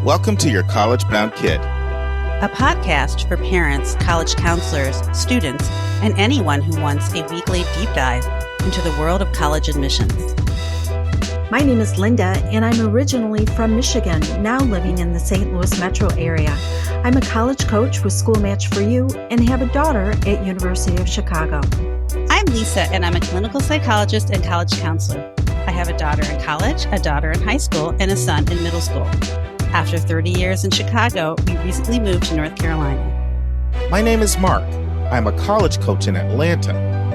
Welcome to Your College Bound Kid, a podcast for parents, college counselors, students, and anyone who wants a weekly deep dive into the world of college admissions. My name is Linda, and I'm originally from Michigan, now living in the St. Louis metro area. I'm a college coach with School Match for You and have a daughter at University of Chicago. I'm Lisa, and I'm a clinical psychologist and college counselor. I have a daughter in college, a daughter in high school, and a son in middle school. After 30 years in Chicago, we recently moved to North Carolina. My name is Mark. I'm a college coach in Atlanta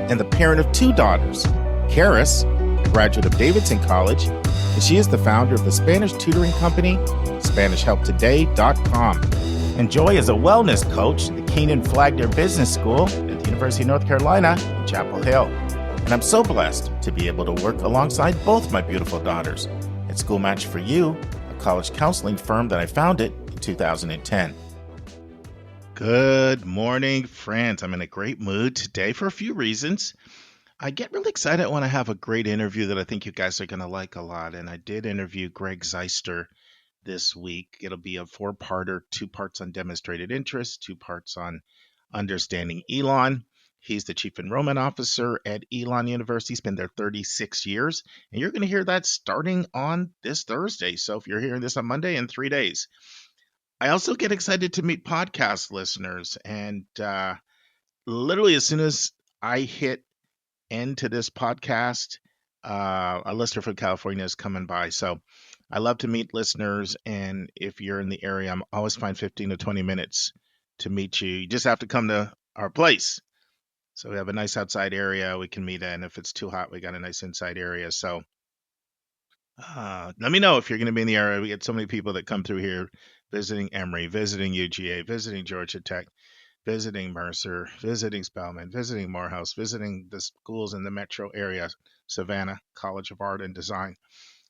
and the parent of two daughters. Karis, a graduate of Davidson College, and she is the founder of the Spanish tutoring company, SpanishHelpToday.com. And Joy is a wellness coach at the Keenan Flagler Business School at the University of North Carolina in Chapel Hill. And I'm so blessed to be able to work alongside both my beautiful daughters at School Match for You, college counseling firm that I founded in 2010. Good morning, friends. I'm in a great mood today for a few reasons. I get really excited when I have a great interview that I think you guys are going to like a lot. And I did interview Greg Zeister this week. It'll be a 4-parter, 2 parts on demonstrated interest, 2 parts on understanding Elon. He's the Chief Enrollment Officer at Elon University. He's been there 36 years. And you're going to hear that starting on this Thursday. So if you're hearing this on Monday, in 3 days. I also get excited to meet podcast listeners. And literally as soon as I hit end to this podcast, a listener from California is coming by. So I love to meet listeners. And if you're in the area, I'm always find 15 to 20 minutes to meet you. You just have to come to our place. So we have a nice outside area we can meet in. If it's too hot, we got a nice inside area. So let me know if you're going to be in the area. We get so many people that come through here visiting Emory, visiting UGA, visiting Georgia Tech, visiting Mercer, visiting Spelman, visiting Morehouse, visiting the schools in the metro area, Savannah College of Art and Design.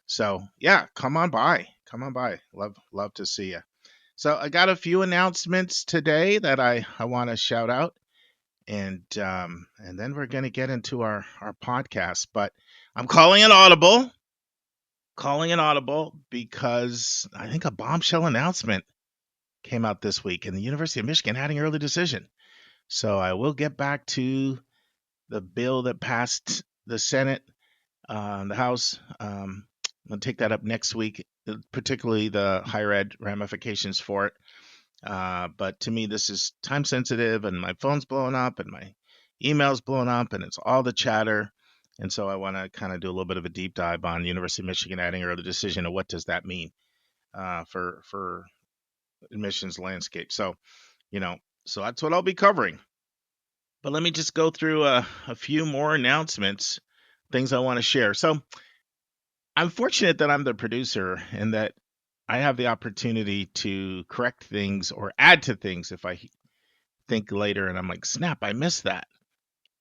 So yeah, come on by. Come on by. Love to see you. So I got a few announcements today that I want to shout out. And then we're going to get into our podcast. But I'm calling an audible because I think a bombshell announcement came out this week, and the University of Michigan had an early decision. So I will get back to the bill that passed the Senate, the House. I'll take that up next week, particularly the higher ed ramifications for it. But to me, this is time sensitive, and my phone's blowing up and my email's blowing up, and it's all the chatter. And so I want to kind of do a little bit of a deep dive on the University of Michigan adding early decision, and what does that mean for admissions landscape. So, so that's what I'll be covering. But let me just go through a few more announcements, things I want to share. So I'm fortunate that I'm the producer and that I have the opportunity to correct things or add to things if I think later and I'm like, snap, I missed that.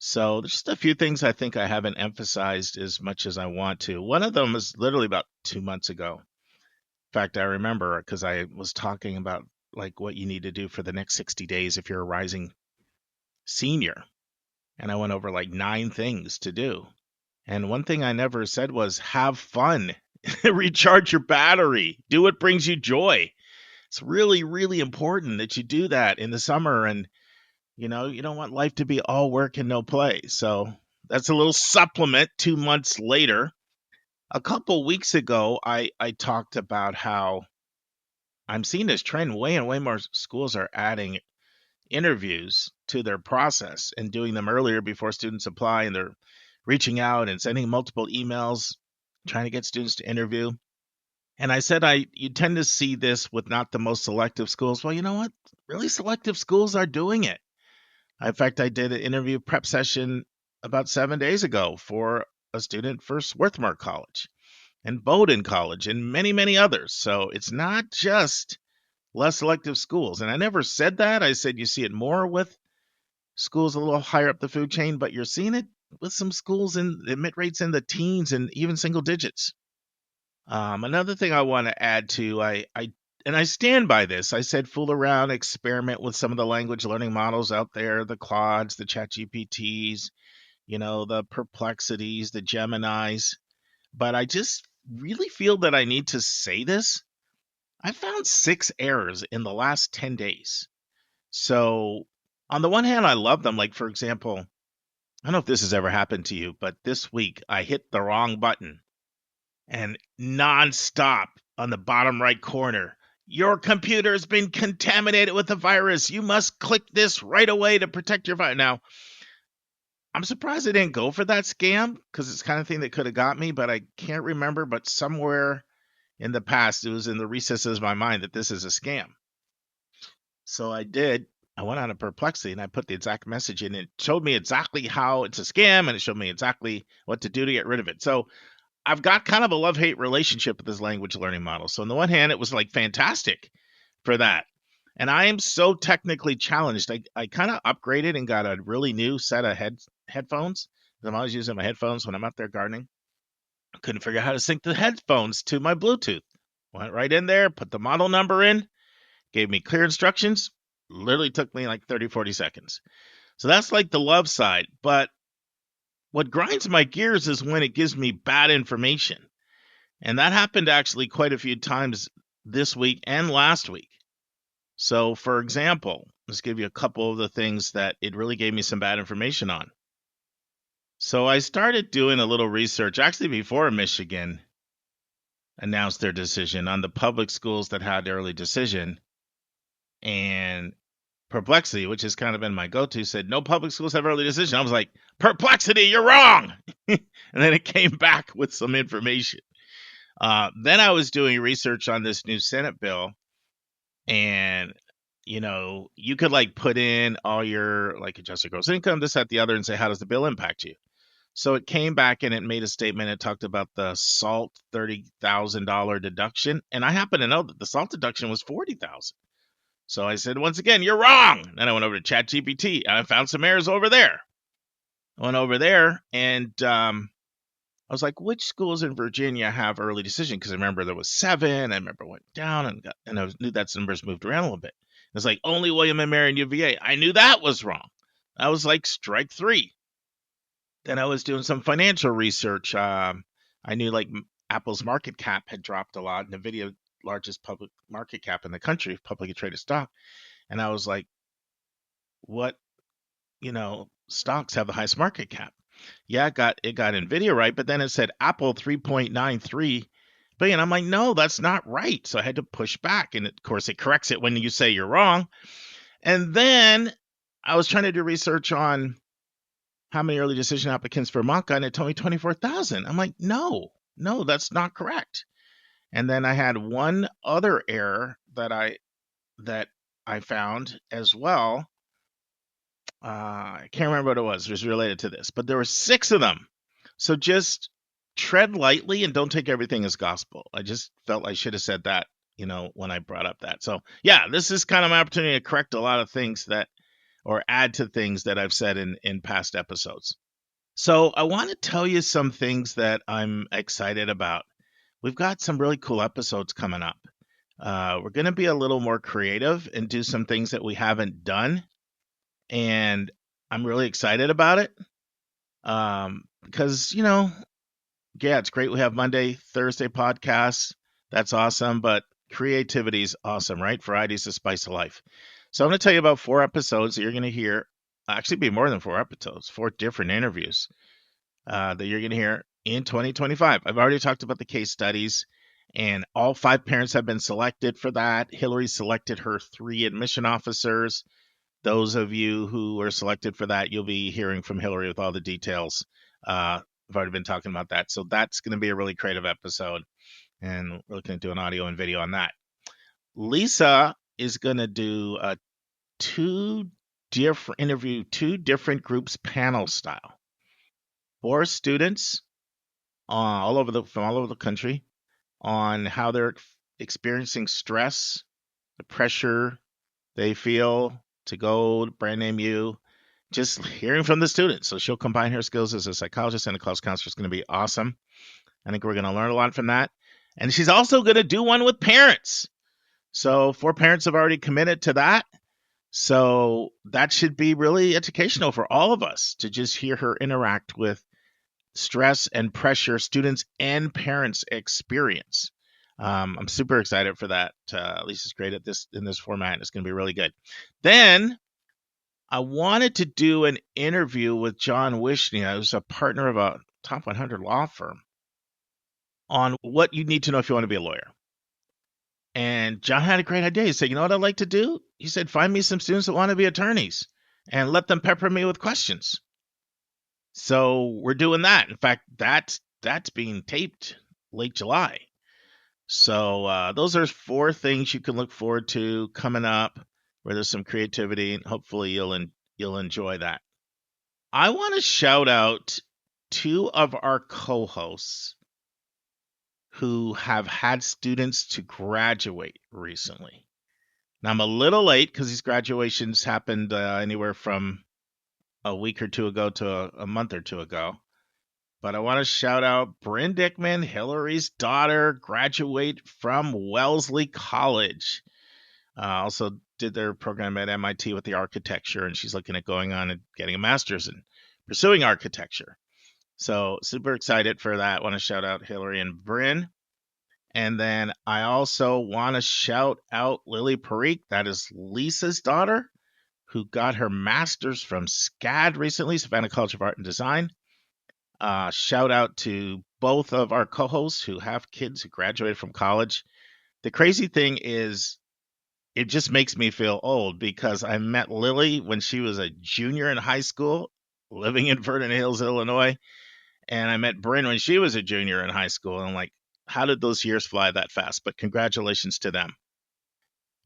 So there's just a few things I think I haven't emphasized as much as I want to. One of them is literally about 2 months ago. In fact, I remember because I was talking about like what you need to do for the next 60 days if you're a rising senior. And I went over like 9 things to do. And one thing I never said was have fun. Recharge your battery. Do what brings you joy. It's really, really important that you do that in the summer. And, you don't want life to be all work and no play. So that's a little supplement 2 months later. A couple weeks ago, I talked about how I'm seeing this trend. Way and way more schools are adding interviews to their process and doing them earlier before students apply. And they're reaching out and sending multiple emails, trying to get students to interview. And I said, you tend to see this with not the most selective schools. Well, you know what? Really selective schools are doing it. In fact, I did an interview prep session about 7 days ago for a student for Swarthmore College and Bowdoin College and many, many others. So it's not just less selective schools. And I never said that. I said you see it more with schools a little higher up the food chain, but you're seeing it with some schools in the admit rates in the teens and even single digits. Another thing I want to add to, I stand by this. I said fool around, experiment with some of the language learning models out there, the Claudes, the ChatGPTs, the Perplexities, the Geminis. But I just really feel that I need to say this. I found 6 errors in the last 10 days. So, on the one hand, I love them. Like, for example, I don't know if this has ever happened to you, but this week I hit the wrong button and nonstop on the bottom right corner, your computer has been contaminated with a virus. You must click this right away to protect your virus. Now, I'm surprised I didn't go for that scam because it's the kind of thing that could have got me, but I can't remember. But somewhere in the past, it was in the recesses of my mind that this is a scam. So I did. I went on a Perplexity and I put the exact message in. It showed me exactly how it's a scam and it showed me exactly what to do to get rid of it. So I've got kind of a love-hate relationship with this language learning model. So on the one hand, it was like fantastic for that. And I am so technically challenged. I kind of upgraded and got a really new set of headphones. I'm always using my headphones when I'm out there gardening. I couldn't figure out how to sync the headphones to my Bluetooth. Went right in there, put the model number in, gave me clear instructions. Literally took me like 30, 40 seconds. So that's like the love side. But what grinds my gears is when it gives me bad information. And that happened actually quite a few times this week and last week. So, for example, let's give you a couple of the things that it really gave me some bad information on. So I started doing a little research, actually before Michigan announced their decision, on the public schools that had early decision. And Perplexity, which has kind of been my go-to, said, no public schools have early decision. I was like, Perplexity, you're wrong. And then it came back with some information. Then I was doing research on this new Senate bill. And, you could like put in all your like adjusted gross income, this, that, the other, and say, how does the bill impact you? So it came back and it made a statement. It talked about the SALT $30,000 deduction. And I happen to know that the SALT deduction was $40,000. So I said, once again, you're wrong. Then I went over to ChatGPT and I found some errors over there. I went over there and I was like, which schools in Virginia have early decision? Because I remember there was 7. I remember went down and I knew that numbers moved around a little bit. It was like only William and Mary and UVA. I knew that was wrong. I was like strike 3. Then I was doing some financial research. I knew like Apple's market cap had dropped a lot. NVIDIA, largest public market cap in the country, publicly traded stock. And I was like, what, stocks have the highest market cap? Yeah, it got NVIDIA right, but then it said Apple 3.93 billion. I'm like, no, that's not right. So I had to push back. And of course, it corrects it when you say you're wrong. And then I was trying to do research on how many early decision applicants for MONCA, and it told me 24,000. I'm like, no, that's not correct. And then I had one other error that I found as well. I can't remember what it was. It was related to this, but there were 6 of them. So just tread lightly and don't take everything as gospel. I just felt I should have said that, when I brought up that. So yeah, this is kind of my opportunity to correct a lot of things or add to things that I've said in past episodes. So I want to tell you some things that I'm excited about. We've got some really cool episodes coming up. We're going to be a little more creative and do some things that we haven't done. And I'm really excited about it because, it's great. We have Monday, Thursday podcasts. That's awesome. But creativity is awesome, right? Variety is the spice of life. So I'm going to tell you about 4 episodes that you're going to hear. Actually, be more than 4 episodes, 4 different interviews that you're going to hear in 2025. I've already talked about the case studies, and all 5 parents have been selected for that. Hillary selected her 3 admission officers. Those of you who were selected for that, you'll be hearing from Hillary with all the details. I've already been talking about that. So that's going to be a really creative episode. And we're looking to do an audio and video on that. Lisa is going to do a 2 different groups panel style. 4 students from all over the country on how they're experiencing stress, the pressure they feel to go brand name you, just hearing from the students. So she'll combine her skills as a psychologist and a class counselor. Is going to be awesome. I think we're going to learn a lot from that. And she's also going to do one with parents. So 4 parents have already committed to that. So that should be really educational for all of us to just hear her interact with stress and pressure students and parents experience. I'm super excited for that. Lisa's great at this in this format. It's going to be really good. Then I wanted to do an interview with John Wishnia, who's a partner of a top 100 law firm, on what you need to know if you want to be a lawyer. And John had a great idea. He said, you know what I'd like to do? He said, find me some students that want to be attorneys and let them pepper me with questions. So we're doing that. In fact, that's being taped late July. So those are 4 things you can look forward to coming up, where there's some creativity, and hopefully you'll enjoy that. I want to shout out 2 of our co-hosts who have had students to graduate recently. Now, I'm a little late because these graduations happened anywhere from a week or 2 ago to a month or 2 ago. But I want to shout out Bryn Dickman, Hillary's daughter, graduate from Wellesley College. Also did their program at MIT with the architecture, and she's looking at going on and getting a master's and pursuing architecture. So super excited for that. Want to shout out Hillary and Bryn. And then I also want to shout out Lily Parikh. That is Lisa's daughter, who got her master's from SCAD recently, Savannah College of Art and Design. Shout out to both of our co-hosts who have kids who graduated from college. The crazy thing is, it just makes me feel old because I met Lily when she was a junior in high school, living in Vernon Hills, Illinois. And I met Bryn when she was a junior in high school. And I'm like, how did those years fly that fast? But congratulations to them.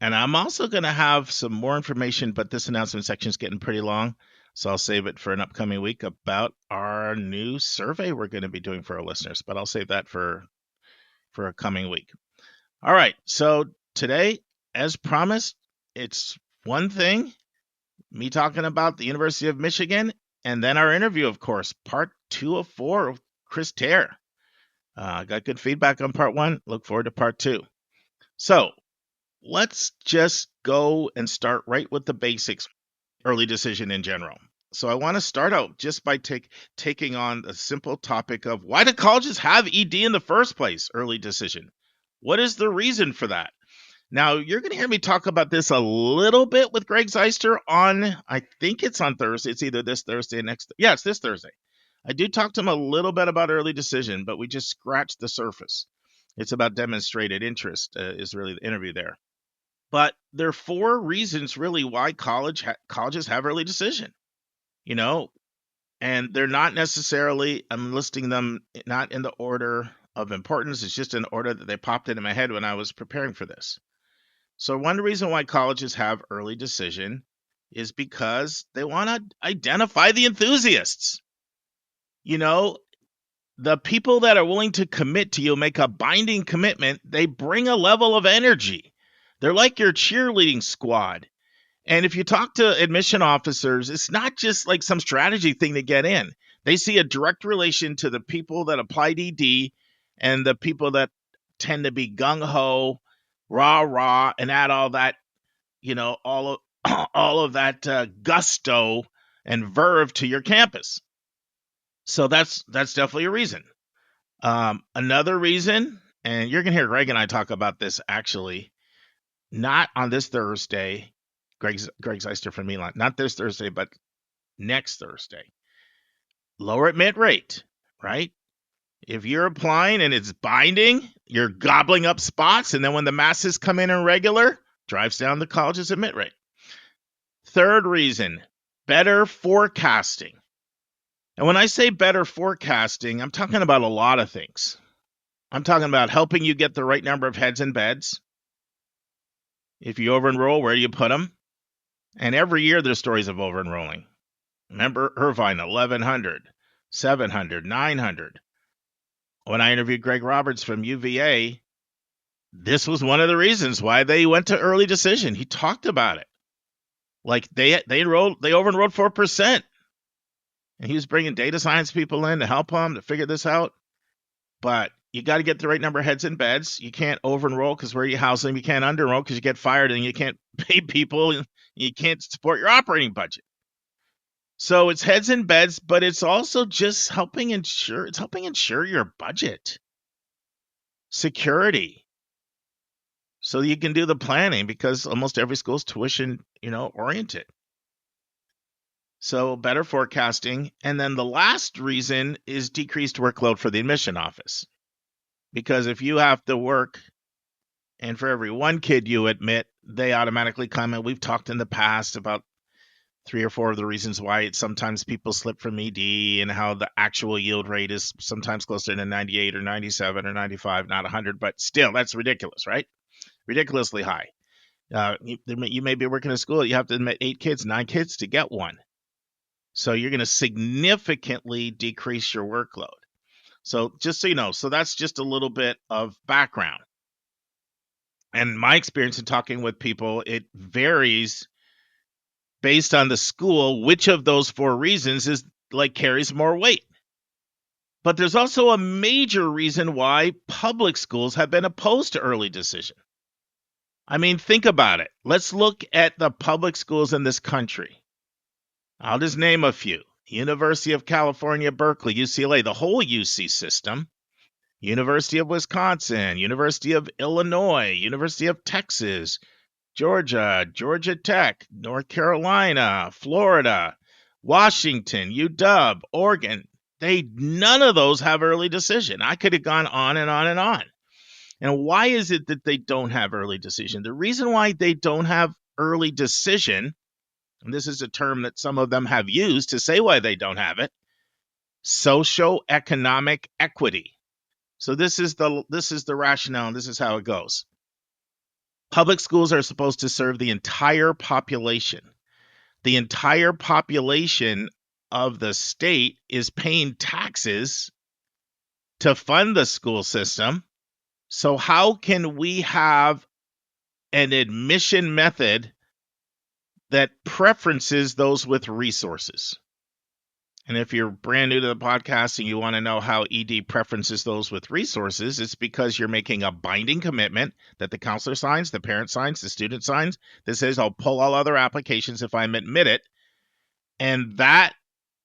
And I'm also going to have some more information, but this announcement section is getting pretty long. So I'll save it for an upcoming week about our new survey we're going to be doing for our listeners. But I'll save that for a coming week. All right. So today, as promised, it's one thing, me talking about the University of Michigan, and then our interview, of course, part 2 of 4 of Chris Teare. Got good feedback on part 1. Look forward to part 2. So let's just go and start right with the basics, early decision in general. So I want to start out just by taking on the simple topic of, why do colleges have ED in the first place, early decision? What is the reason for that? Now, you're going to hear me talk about this a little bit with Greg Zeister on, I think it's on Thursday. It's either this Thursday or next. Yeah, it's this Thursday. I do talk to him a little bit about early decision, but we just scratched the surface. It's about demonstrated interest is really the interview there. But there are 4 reasons really why colleges have early decision, and they're not necessarily, I'm listing them not in the order of importance. It's just an order that they popped into my head when I was preparing for this. So one reason why colleges have early decision is because they want to identify the enthusiasts. The people that are willing to commit to you, make a binding commitment, they bring a level of energy. They're like your cheerleading squad. And if you talk to admission officers, it's not just like some strategy thing to get in. They see a direct relation to the people that applied ED and the people that tend to be gung-ho, rah, and add all that, all of that gusto and verve to your campus. So that's definitely a reason. Another reason, and you're going to hear Greg and I talk about this actually, not on this Thursday. Greg Zeister from Milan, not this Thursday, but next Thursday. Lower admit rate, right? If you're applying and it's binding, you're gobbling up spots, and then when the masses come in regular, drives down the college's admit rate. Third reason, better forecasting. And when I say better forecasting, I'm talking about a lot of things. I'm talking about helping you get the right number of heads in beds. If you over-enroll, where do you put them? And every year there's stories of over-enrolling. Remember Irvine, 1,100, 700, 900. When I interviewed Greg Roberts from UVA, this was one of the reasons why they went to early decision. He talked about it. Like they over-enrolled 4%. And he was bringing data science people in to help them to figure this out. But you got to get the right number of heads in beds. You can't over-enroll because where you house them. You can't under-enroll because you get fired and you can't pay people. And you can't support your operating budget. So it's heads in beds, but it's also just helping ensure your budget. Security. so you can do the planning, because almost every school is tuition, oriented. So better forecasting. And then the last reason is decreased workload for the admission office. Because if you have to work, and for every one kid you admit, they automatically come. And we've talked in the past about 3 or 4 of the reasons why sometimes people slip from ED, and how the actual yield rate is sometimes closer to 98 or 97 or 95, not 100, but still, that's ridiculous, right? Ridiculously high. You may be working in a school, you have to admit 8 kids, 9 kids to get one. So you're going to significantly decrease your workload. So just so you know, so that's just a little bit of background. And my experience in talking with people, it varies based on the school, which of those 4 reasons is carries more weight. But there's also a major reason why public schools have been opposed to early decision. I mean, think about it. Let's look at the public schools in this country. I'll just name a few. University of California, Berkeley, UCLA, the whole UC system, University of Wisconsin, University of Illinois, University of Texas, Georgia, Georgia Tech, North Carolina, Florida, Washington, UW, Oregon. None of those have early decision. I could have gone on and on and on. And why is it that they don't have early decision? The reason why they don't have early decision, and this is a term that some of them have used to say why they don't have it, socioeconomic equity. So this is the rationale, and this is how it goes. Public schools are supposed to serve the entire population. The entire population of the state is paying taxes to fund the school system. So how can we have an admission method that preferences those with resources? And if you're brand new to the podcast and you want to know how ED preferences those with resources, it's because you're making a binding commitment that the counselor signs, the parent signs, the student signs, that says, I'll pull all other applications if I'm admitted. And that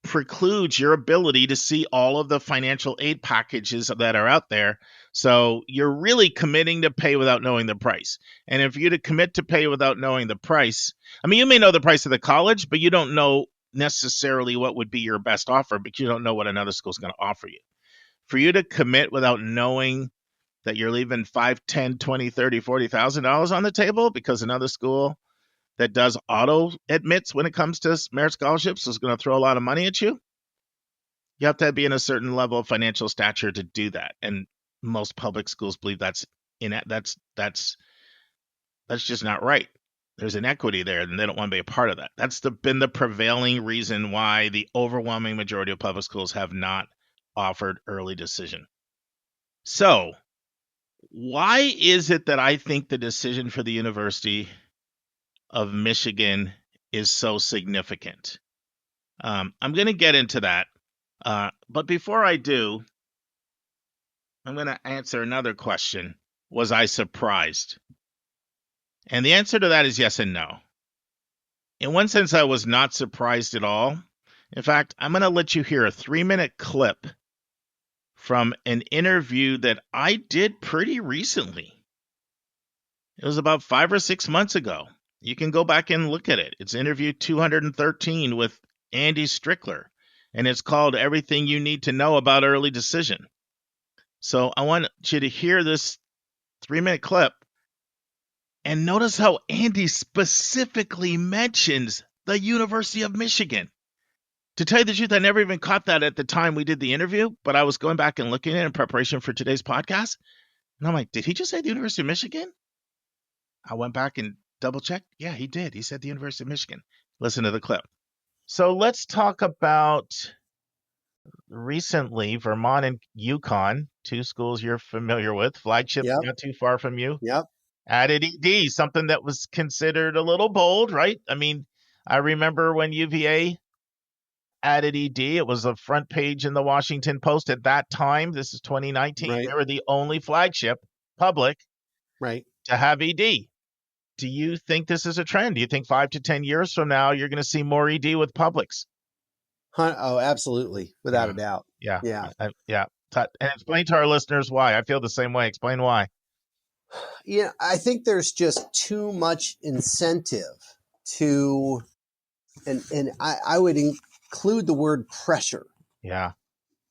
precludes your ability to see all of the financial aid packages that are out there. So you're really committing to pay without knowing the price. And if you to commit to pay without knowing the price, I mean, you may know the price of the college, but you don't know necessarily what would be your best offer, because you don't know what another school is going to offer you. For you to commit without knowing that you're leaving $5, $10, $20, $30, $40,000 on the table because another school that does auto admits when it comes to merit scholarships is going to throw a lot of money at you, you have to be in a certain level of financial stature to do that. And most public schools believe that's just not right. There's inequity there, and they don't want to be a part of that. That's been the prevailing reason why the overwhelming majority of public schools have not offered early decision. So, why is it that I think the decision for the University of Michigan is so significant? I'm going to get into that. But before I do, I'm going to answer another question. Was I surprised? And the answer to that is yes and no. In one sense, I was not surprised at all. In fact, I'm going to let you hear a 3-minute clip from an interview that I did pretty recently. It was about 5 or 6 months ago. You can go back and look at it. It's interview 213 with Andy Strickler, and it's called Everything You Need to Know About Early Decision. So I want you to hear this 3-minute clip. And notice how Andy specifically mentions the University of Michigan. To tell you the truth, I never even caught that at the time we did the interview, but I was going back and looking at it in preparation for today's podcast. And I'm like, did he just say the University of Michigan? I went back and double checked. Yeah, he did. He said the University of Michigan. Listen to the clip. So let's talk about recently Vermont and Yukon, 2 schools you're familiar with. Flagship, Yep. not too far from you. Yep. Added ED, something that was considered a little bold, right? I mean, I remember when UVA added ED, it was a front page in the Washington Post at that time. This is 2019. Right. They were the only flagship public Right. to have ED. Do you think this is a trend? Do you think 5 to 10 years from now, you're going to see more ED with publics? Oh, absolutely. Without a doubt. Yeah. Yeah. Yeah. And explain to our listeners why. I feel the same way. Explain why. Yeah, I think there's just too much incentive to, and I would include the word pressure Yeah,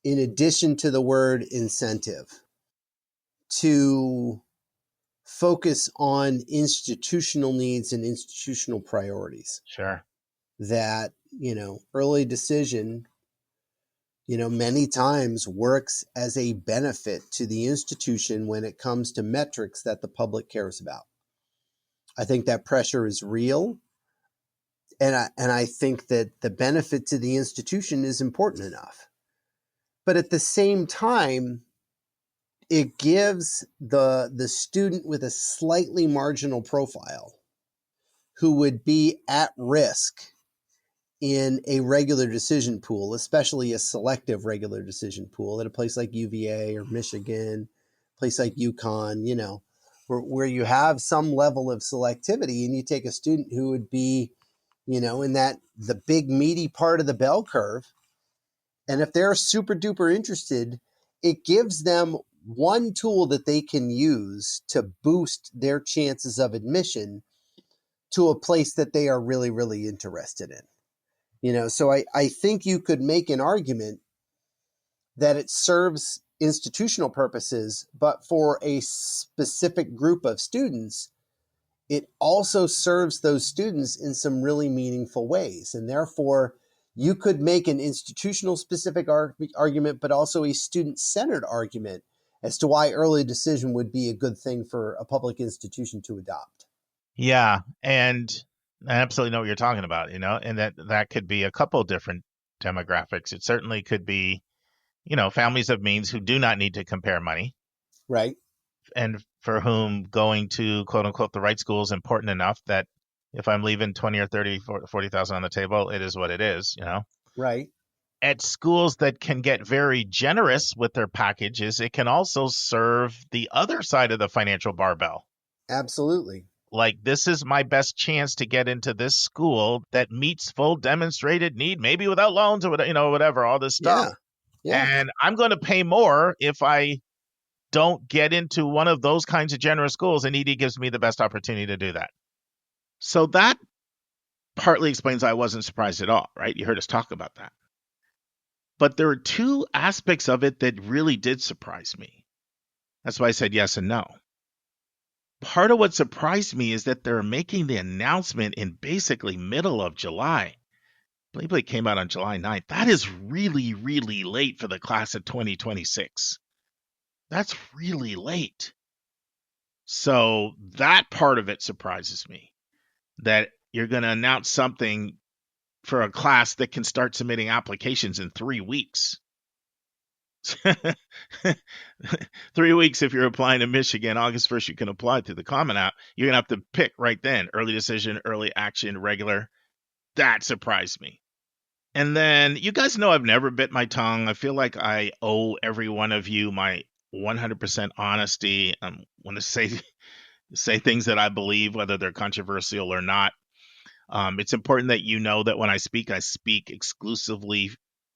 in addition to the word incentive to focus on institutional needs and institutional priorities. sure. That, early decision, many times works as a benefit to the institution when it comes to metrics that the public cares about. I think that pressure is real. And I think that the benefit to the institution is important enough. But at the same time, it gives the student with a slightly marginal profile who would be at risk in a regular decision pool, especially a selective regular decision pool at a place like UVA or Michigan, a place like UConn, where you have some level of selectivity, and you take a student who would be, in the big meaty part of the bell curve. And if they're super duper interested, it gives them one tool that they can use to boost their chances of admission to a place that they are really, really interested in. So I think you could make an argument that it serves institutional purposes, but for a specific group of students, it also serves those students in some really meaningful ways. And therefore, you could make an institutional specific argument, but also a student-centered argument as to why early decision would be a good thing for a public institution to adopt. Yeah, and I absolutely know what you're talking about, and that could be a couple different demographics. It certainly could be, families of means who do not need to compare money, Right. and for whom going to quote unquote the right school is important enough that if I'm leaving 20 or 30, 40,000 on the table, it is what it is, Right. At schools that can get very generous with their packages, it can also serve the other side of the financial barbell. Absolutely. Like, this is my best chance to get into this school that meets full demonstrated need, maybe without loans or whatever, all this stuff. Yeah. And I'm going to pay more if I don't get into one of those kinds of generous schools, and ED gives me the best opportunity to do that. So that partly explains why I wasn't surprised at all, right? You heard us talk about that. But there are two aspects of it that really did surprise me. That's why I said yes and no. Part of what surprised me is that they're making the announcement in basically middle of July. I believe it came out on July 9th. That is really, really late for the class of 2026. That's really late. So that part of it surprises me, that you're going to announce something for a class that can start submitting applications in 3 weeks. 3 weeks if you're applying to Michigan. August 1st, you can apply through the Common App. You're going to have to pick right then, early decision, early action, regular. That surprised me. And then you guys know I've never bit my tongue. I feel like I owe every one of you my 100% honesty. I want to say things that I believe, whether they're controversial or not. It's important that you know that when I speak exclusively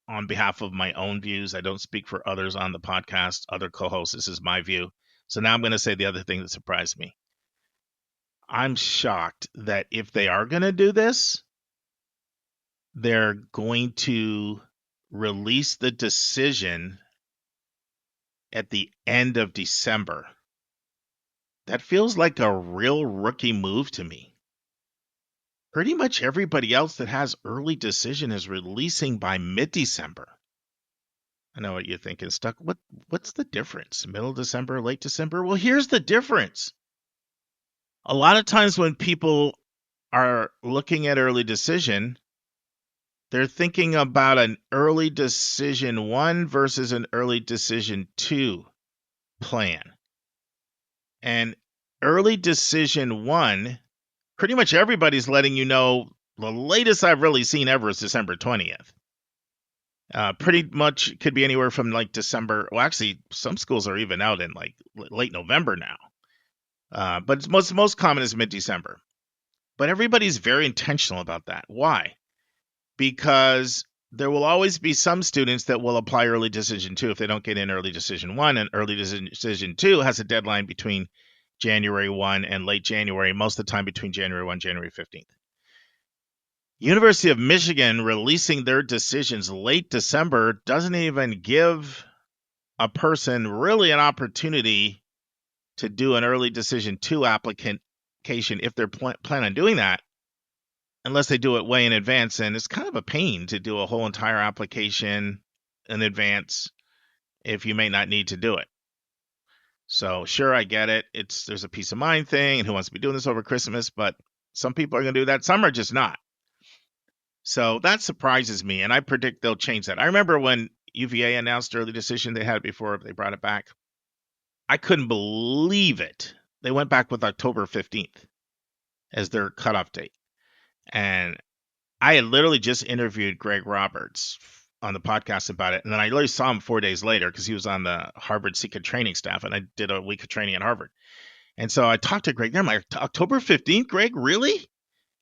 on behalf of my own views. I don't speak for others on the podcast, other co-hosts. This is my view. So now I'm going to say the other thing that surprised me. I'm shocked that if they are going to do this, they're going to release the decision at the end of December. That feels like a real rookie move to me. Pretty much everybody else that has early decision is releasing by mid-December. I know what you're thinking, Stuck. What's the difference? Middle December, late December? Well, here's the difference. A lot of times when people are looking at early decision, they're thinking about an early decision 1 versus an early decision 2 plan. And early decision 1, pretty much everybody's letting you know the latest I've really seen ever is December 20th. Pretty much could be anywhere from like December. Well, actually, some schools are even out in like late November now. But it's most common is mid-December. But everybody's very intentional about that. Why? Because there will always be some students that will apply early decision 2 if they don't get in early decision 1, and early decision 2 has a deadline between January 1 and late January, most of the time between January 1 and January 15th. University of Michigan releasing their decisions late December doesn't even give a person really an opportunity to do an early decision 2 application if they're plan on doing that, unless they do it way in advance. And it's kind of a pain to do a whole entire application in advance if you may not need to do it. So sure, I get it. There's a peace of mind thing, and who wants to be doing this over Christmas, but some people are going to do that. Some are just not. So that surprises me, and I predict they'll change that. I remember when UVA announced early decision, they had it before they brought it back. I couldn't believe it. They went back with October 15th as their cutoff date. And I had literally just interviewed Greg Roberts on the podcast about it. And then I literally saw him 4 days later because he was on the Harvard Secret training staff, and I did a week of training at Harvard. And so I talked to Greg there. I'm like, October 15th, Greg, really?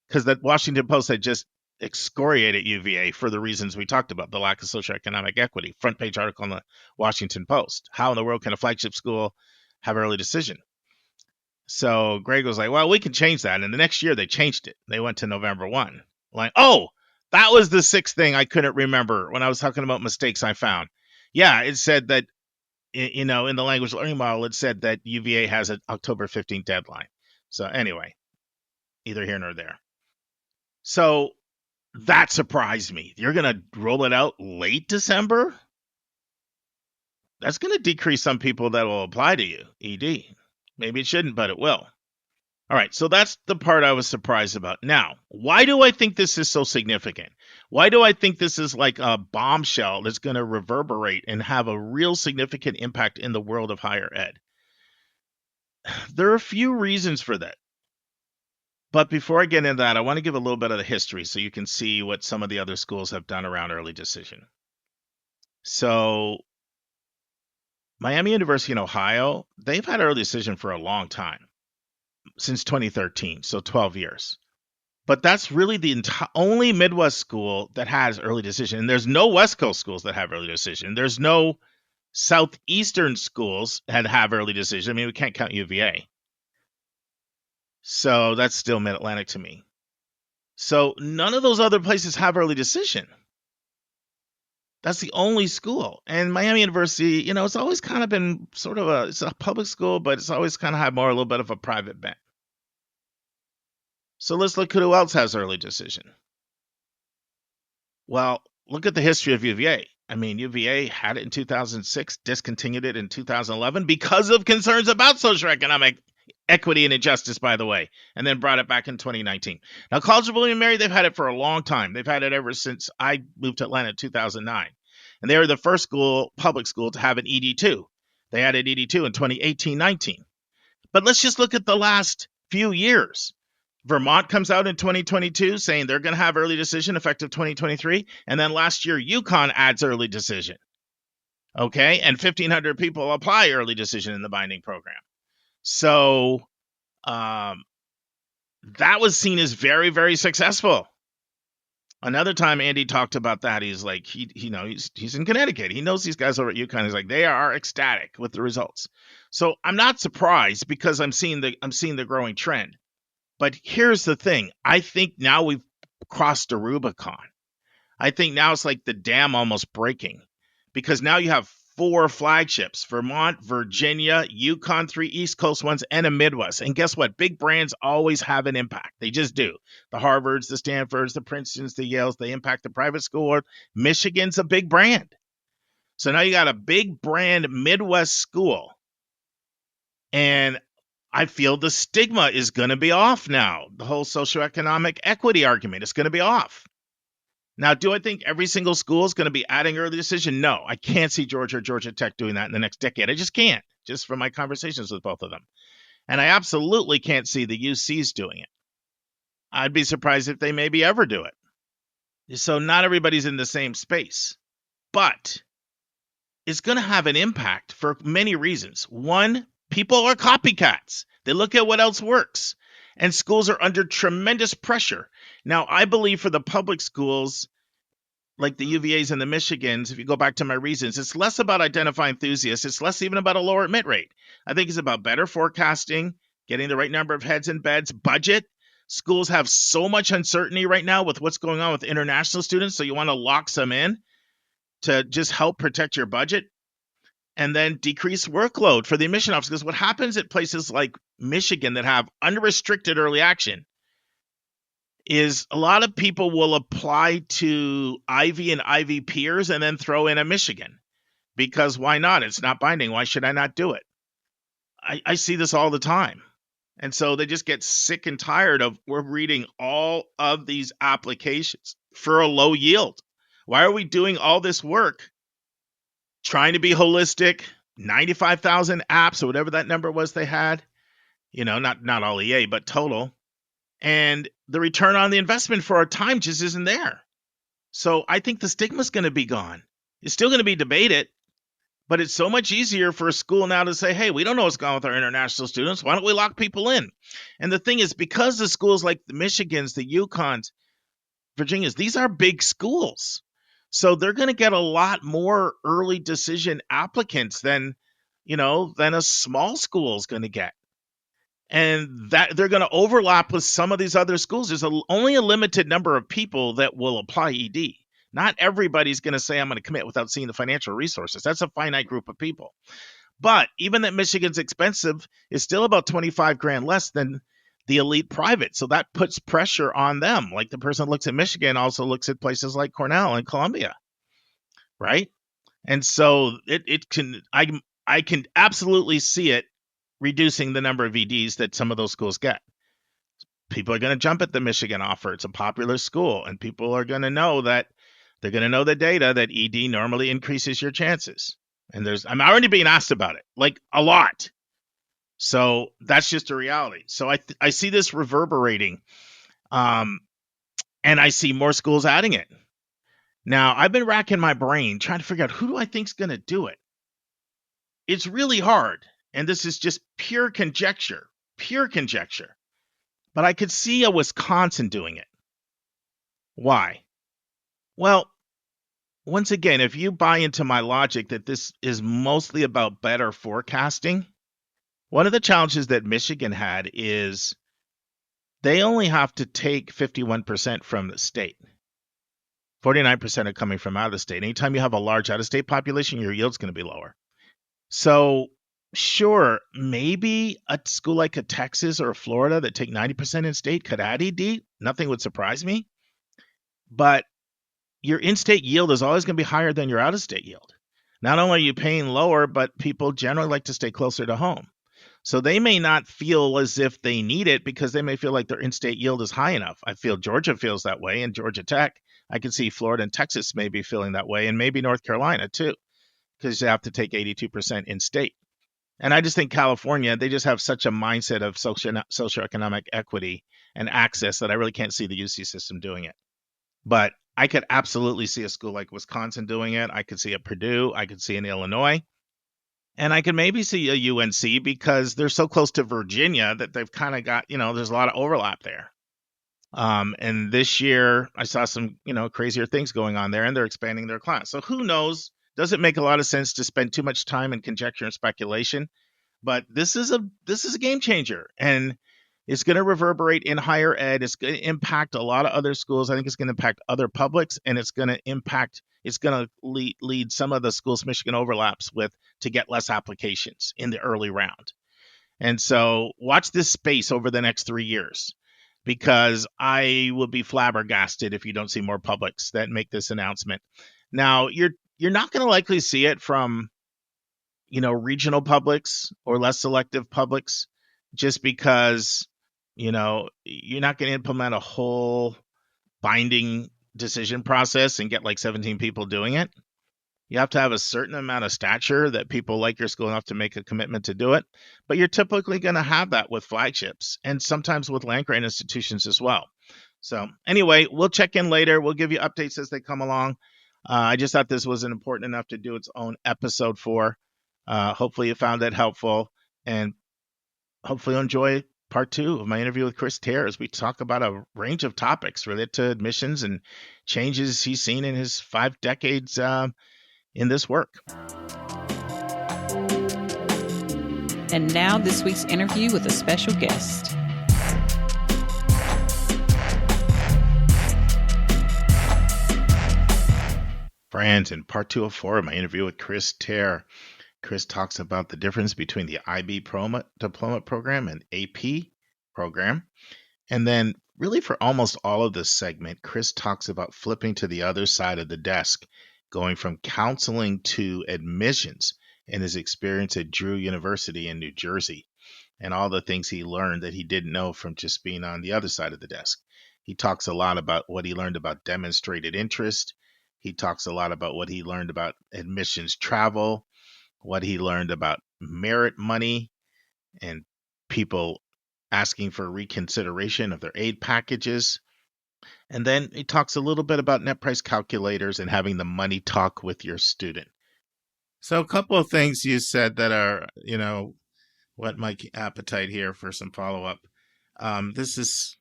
Because the Washington Post had just excoriated UVA for the reasons we talked about, the lack of socioeconomic equity. Front page article on the Washington Post. How in the world can a flagship school have early decision? So Greg was like, well, we can change that. And the next year they changed it. They went to November 1. Like, oh, that was the 6th thing I couldn't remember when I was talking about mistakes I found. Yeah, it said that, in the language learning model, it said that UVA has an October 15th deadline. So anyway, either here nor there. So that surprised me. You're going to roll it out late December? That's going to decrease some people that will apply to you, ED. Maybe it shouldn't, but it will. All right, so that's the part I was surprised about. Now, why do I think this is so significant? Why do I think this is like a bombshell that's going to reverberate and have a real significant impact in the world of higher ed? There are a few reasons for that. But before I get into that, I want to give a little bit of the history so you can see what some of the other schools have done around early decision. So Miami University in Ohio, they've had early decision for a long time, since 2013, so 12 years. But that's really the only Midwest school that has early decision. And there's no West Coast schools that have early decision. There's no Southeastern schools that have early decision. I mean, we can't count UVA. So that's still Mid-Atlantic to me. So none of those other places have early decision. That's the only school. And Miami University, it's always kind of been sort of it's a public school, but it's always kind of had a little bit of a private bent. So let's look at who else has early decision. Well, look at the history of UVA. I mean, UVA had it in 2006, discontinued it in 2011 because of concerns about socioeconomic equity and injustice, by the way, and then brought it back in 2019. Now, College of William & Mary, they've had it for a long time. They've had it ever since I moved to Atlanta in 2009. And they were the first public school to have an ED2. They added ED2 in 2018-19. But let's just look at the last few years. Vermont comes out in 2022 saying they're going to have early decision effective 2023. And then last year, UConn adds early decision. Okay, and 1,500 people apply early decision in the binding program. So that was seen as very, very successful. Another time Andy talked about that, he's like, he's in Connecticut. He knows these guys over at UConn. He's like, they are ecstatic with the results. So I'm not surprised because I'm seeing the growing trend. But here's the thing. I think now we've crossed a Rubicon. I think now it's like the dam almost breaking because now you have 4 flagships, Vermont, Virginia, UConn, 3 East Coast ones, and a Midwest. And guess what? Big brands always have an impact. They just do. The Harvards, the Stanfords, the Princetons, the Yales, they impact the private school world. Michigan's a big brand. So now you got a big brand Midwest school. And I feel the stigma is going to be off now. The whole socioeconomic equity argument is going to be off. Now, do I think every single school is going to be adding early decision? No, I can't see Georgia or Georgia Tech doing that in the next decade. I just can't, just from my conversations with both of them. And I absolutely can't see the UCs doing it. I'd be surprised if they maybe ever do it. So not everybody's in the same space. But it's going to have an impact for many reasons. One, people are copycats. They look at what else works. And schools are under tremendous pressure. Now, I believe for the public schools, like the UVAs and the Michigans, if you go back to my reasons, it's less about identifying enthusiasts. It's less even about a lower admit rate. I think it's about better forecasting getting the right number of heads and beds, budget. Schools have so much uncertainty right now with what's going on with international students, so you want to lock some in to just help protect your budget, and then decrease workload for the admission office. Because what happens at places like Michigan that have unrestricted early action is a lot of people will apply to Ivy and Ivy peers and then throw in a Michigan. Because why not? It's not binding. Why should I not do it? I see this all the time. And so they just get sick and tired of we're reading all of these applications for a low yield. Why are we doing all this work trying to be holistic? 95,000 apps or whatever that number was they had, not all EA, but total. And the return on the investment for our time just isn't there. So I think the stigma is going to be gone. It's still going to be debated, but it's so much easier for a school now to say, hey, we don't know what's going on with our international students. Why don't we lock people in? And the thing is, because the schools like the Michigans, the UConns, Virginias, these are big schools. So they're going to get a lot more early decision applicants than a small school is going to get. And that they're going to overlap with some of these other schools. There's only a limited number of people that will apply ED. Not everybody's going to say, I'm going to commit without seeing the financial resources. That's a finite group of people. But even that Michigan's expensive is still about 25 grand less than the elite private. So that puts pressure on them. Like the person that looks at Michigan also looks at places like Cornell and Columbia, right? And so I can absolutely see it reducing the number of EDs that some of those schools get. People are going to jump at the Michigan offer. It's a popular school, and people are going to know that they're going to know the data that ED normally increases your chances. And I'm already being asked about it, like a lot. So that's just a reality. So I see this reverberating, and I see more schools adding it. Now, I've been racking my brain trying to figure out who do I think is going to do it. It's really hard, and this is just pure conjecture. But I could see a Wisconsin doing it. Why? Well, once again, if you buy into my logic that this is mostly about better forecasting, one of the challenges that Michigan had is they only have to take 51% from the state. 49% are coming from out of the state. Anytime you have a large out-of-state population, your yield's going to be lower. So sure, maybe a school like a Texas or a Florida that take 90% in state could add ED. Nothing would surprise me. But your in-state yield is always going to be higher than your out-of-state yield. Not only are you paying lower, but people generally like to stay closer to home. So they may not feel as if they need it because they may feel like their in-state yield is high enough. I feel Georgia feels that way, and Georgia Tech. I can see Florida and Texas may be feeling that way, and maybe North Carolina too, because you have to take 82% in-state. And I just think California, they just have such a mindset of socioeconomic equity and access that I really can't see the UC system doing it. But I could absolutely see a school like Wisconsin doing it. I could see a Purdue. I could see an Illinois. And I could maybe see a UNC because they're so close to Virginia that they've kind of got, there's a lot of overlap there. And this year I saw some, crazier things going on there, and they're expanding their class. So who knows? Doesn't make a lot of sense to spend too much time in conjecture and speculation. But this is a game changer, and it's going to reverberate in higher ed. It's going to impact a lot of other schools. I think it's going to impact other publics, and it's going to lead some of the schools Michigan overlaps with to get less applications in the early round. And so watch this space over the next 3 years, because I will be flabbergasted if you don't see more publics that make this announcement. Now, you're not going to likely see it from, regional publics or less selective publics, just because, you're not going to implement a whole binding decision process and get like 17 people doing it. You have to have a certain amount of stature that people like your school enough to make a commitment to do it. But you're typically going to have that with flagships and sometimes with land grant institutions as well. So anyway, we'll check in later. We'll give you updates as they come along. I just thought this was important enough to do its own episode for. Hopefully you found that helpful, and hopefully you'll enjoy part 2 of my interview with Chris Teare as we talk about a range of topics related to admissions and changes he's seen in his 5 decades in this work. And now this week's interview with a special guest. Friends, in part 204 of my interview with Chris Teare, Chris talks about the difference between the IB diploma program and AP program. And then, really, for almost all of this segment, Chris talks about flipping to the other side of the desk, going from counseling to admissions in his experience at Drew University in New Jersey, and all the things he learned that he didn't know from just being on the other side of the desk. He talks a lot about what he learned about demonstrated interest. He talks a lot about what he learned about admissions travel, what he learned about merit money and people asking for reconsideration of their aid packages. And then he talks a little bit about net price calculators and having the money talk with your student. So a couple of things you said that are, what my appetite here for some follow-up. This is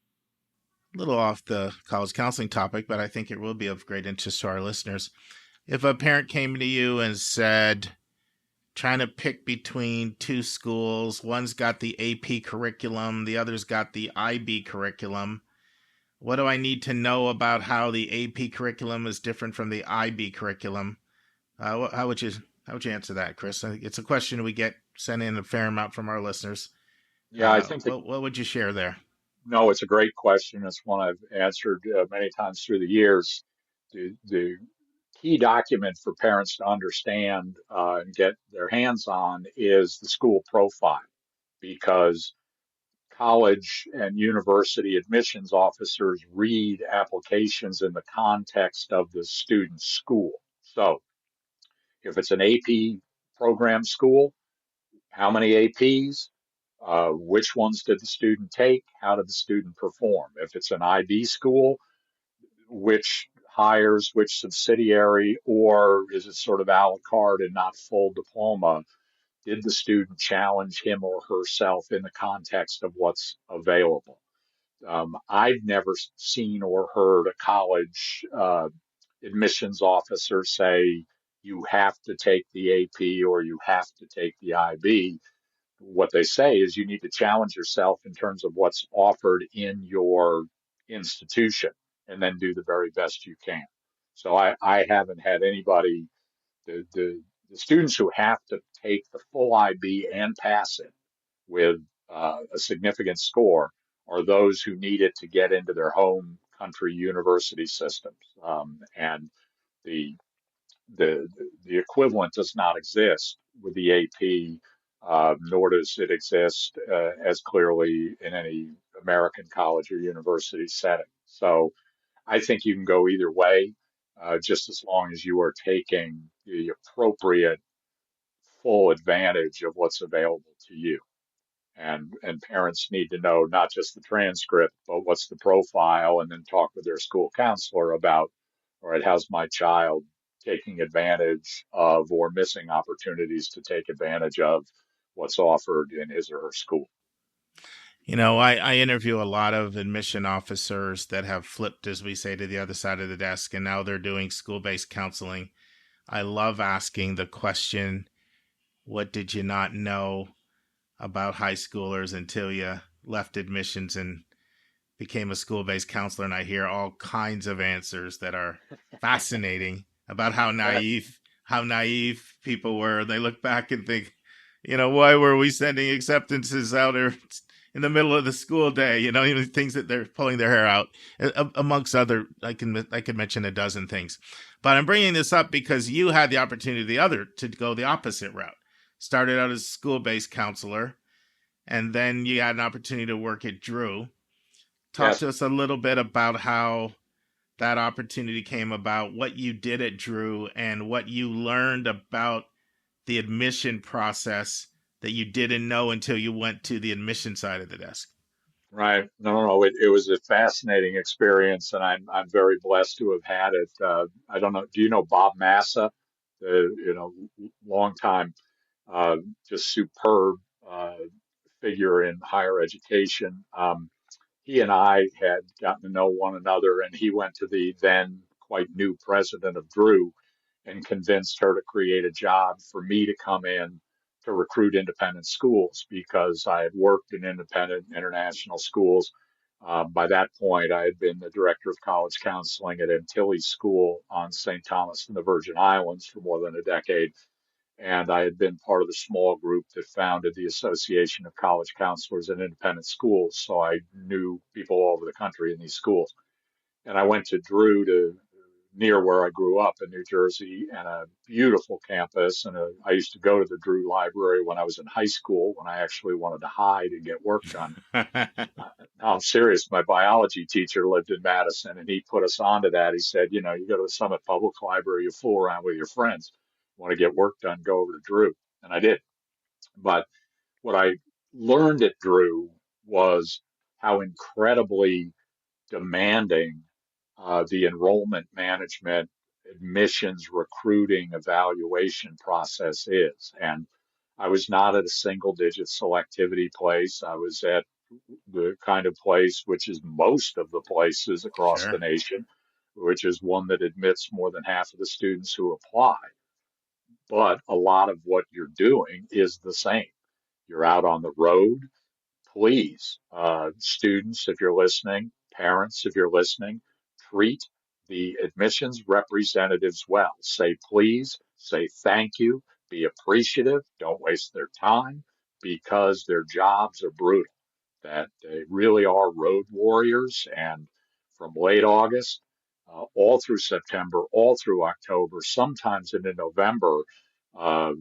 a little off the college counseling topic, but I think it will be of great interest to our listeners. If a parent came to you and said, trying to pick between two schools, one's got the AP curriculum, the other's got the IB curriculum, what do I need to know about how the AP curriculum is different from the IB curriculum? How would you answer that, Chris? I think it's a question we get sent in a fair amount from our listeners. Yeah, I think what would you share there? no, it's a great question. It's one I've answered many times through the years. The key document for parents to understand and get their hands on is the school profile, because college and university admissions officers read applications in the context of the student's school. So if it's an AP program school, how many APs? Which ones did the student take? How did the student perform? If it's an IB school, which hires, which subsidiary, or is it sort of a la carte and not full diploma? Did the student challenge him or herself in the context of what's available? I've never seen or heard a college admissions officer say, you have to take the AP or you have to take the IB. What they say is you need to challenge yourself in terms of what's offered in your institution and then do the very best you can. So I haven't had anybody, the students who have to take the full IB and pass it with a significant score are those who need it to get into their home country university systems. And the the the equivalent does not exist with the AP, nor does it exist as clearly in any American college or university setting. So I think you can go either way, just as long as you are taking the appropriate full advantage of what's available to you. And parents need to know not just the transcript, but what's the profile, and then talk with their school counselor about, all right, how's my child taking advantage of or missing opportunities to take advantage of what's offered in his or her school. I interview a lot of admission officers that have flipped, as we say, to the other side of the desk, and now they're doing school-based counseling. I love asking the question, what did you not know about high schoolers until you left admissions and became a school-based counselor? And I hear all kinds of answers that are fascinating about how naive people were. They look back and think, why were we sending acceptances out in the middle of the school day? Even things that they're pulling their hair out, amongst other. I could mention a dozen things, but I'm bringing this up because you had the opportunity to go the opposite route. Started out as a school-based counselor, and then you had an opportunity to work at Drew. Talk to us a little bit about how that opportunity came about, what you did at Drew, and what you learned about the admission process that you didn't know until you went to the admission side of the desk. Right. No. It was a fascinating experience, and I'm very blessed to have had it. I don't know. Do you know Bob Massa? Long time, just superb figure in higher education. He and I had gotten to know one another, and he went to the then quite new president of Drew and convinced her to create a job for me to come in to recruit independent schools because I had worked in independent international schools. By that point, I had been the director of college counseling at Antilles School on St. Thomas in the Virgin Islands for more than a decade. And I had been part of the small group that founded the Association of College Counselors in Independent Schools. So I knew people all over the country in these schools. And I went to Drew to near where I grew up in New Jersey, and a beautiful campus. And I used to go to the Drew Library when I was in high school when I actually wanted to hide and get work done. No, I'm serious. My biology teacher lived in Madison, and he put us onto that. He said, you know, you go to the Summit Public Library, you fool around with your friends. Want to get work done, go over to Drew. And I did. But what I learned at Drew was how incredibly demanding the enrollment management, admissions, recruiting, evaluation process is. And I was not at a single digit selectivity place. I was at the kind of place which is most of the places across the Sure. nation, which is one that admits more than half of the students who apply. But a lot of what you're doing is the same. You're out on the road. Please, students, if you're listening, parents, if you're listening, treat the admissions representatives well. Say please, say thank you, be appreciative, don't waste their time because their jobs are brutal. That they really are road warriors. And from late August, all through September, all through October, sometimes into November, uh,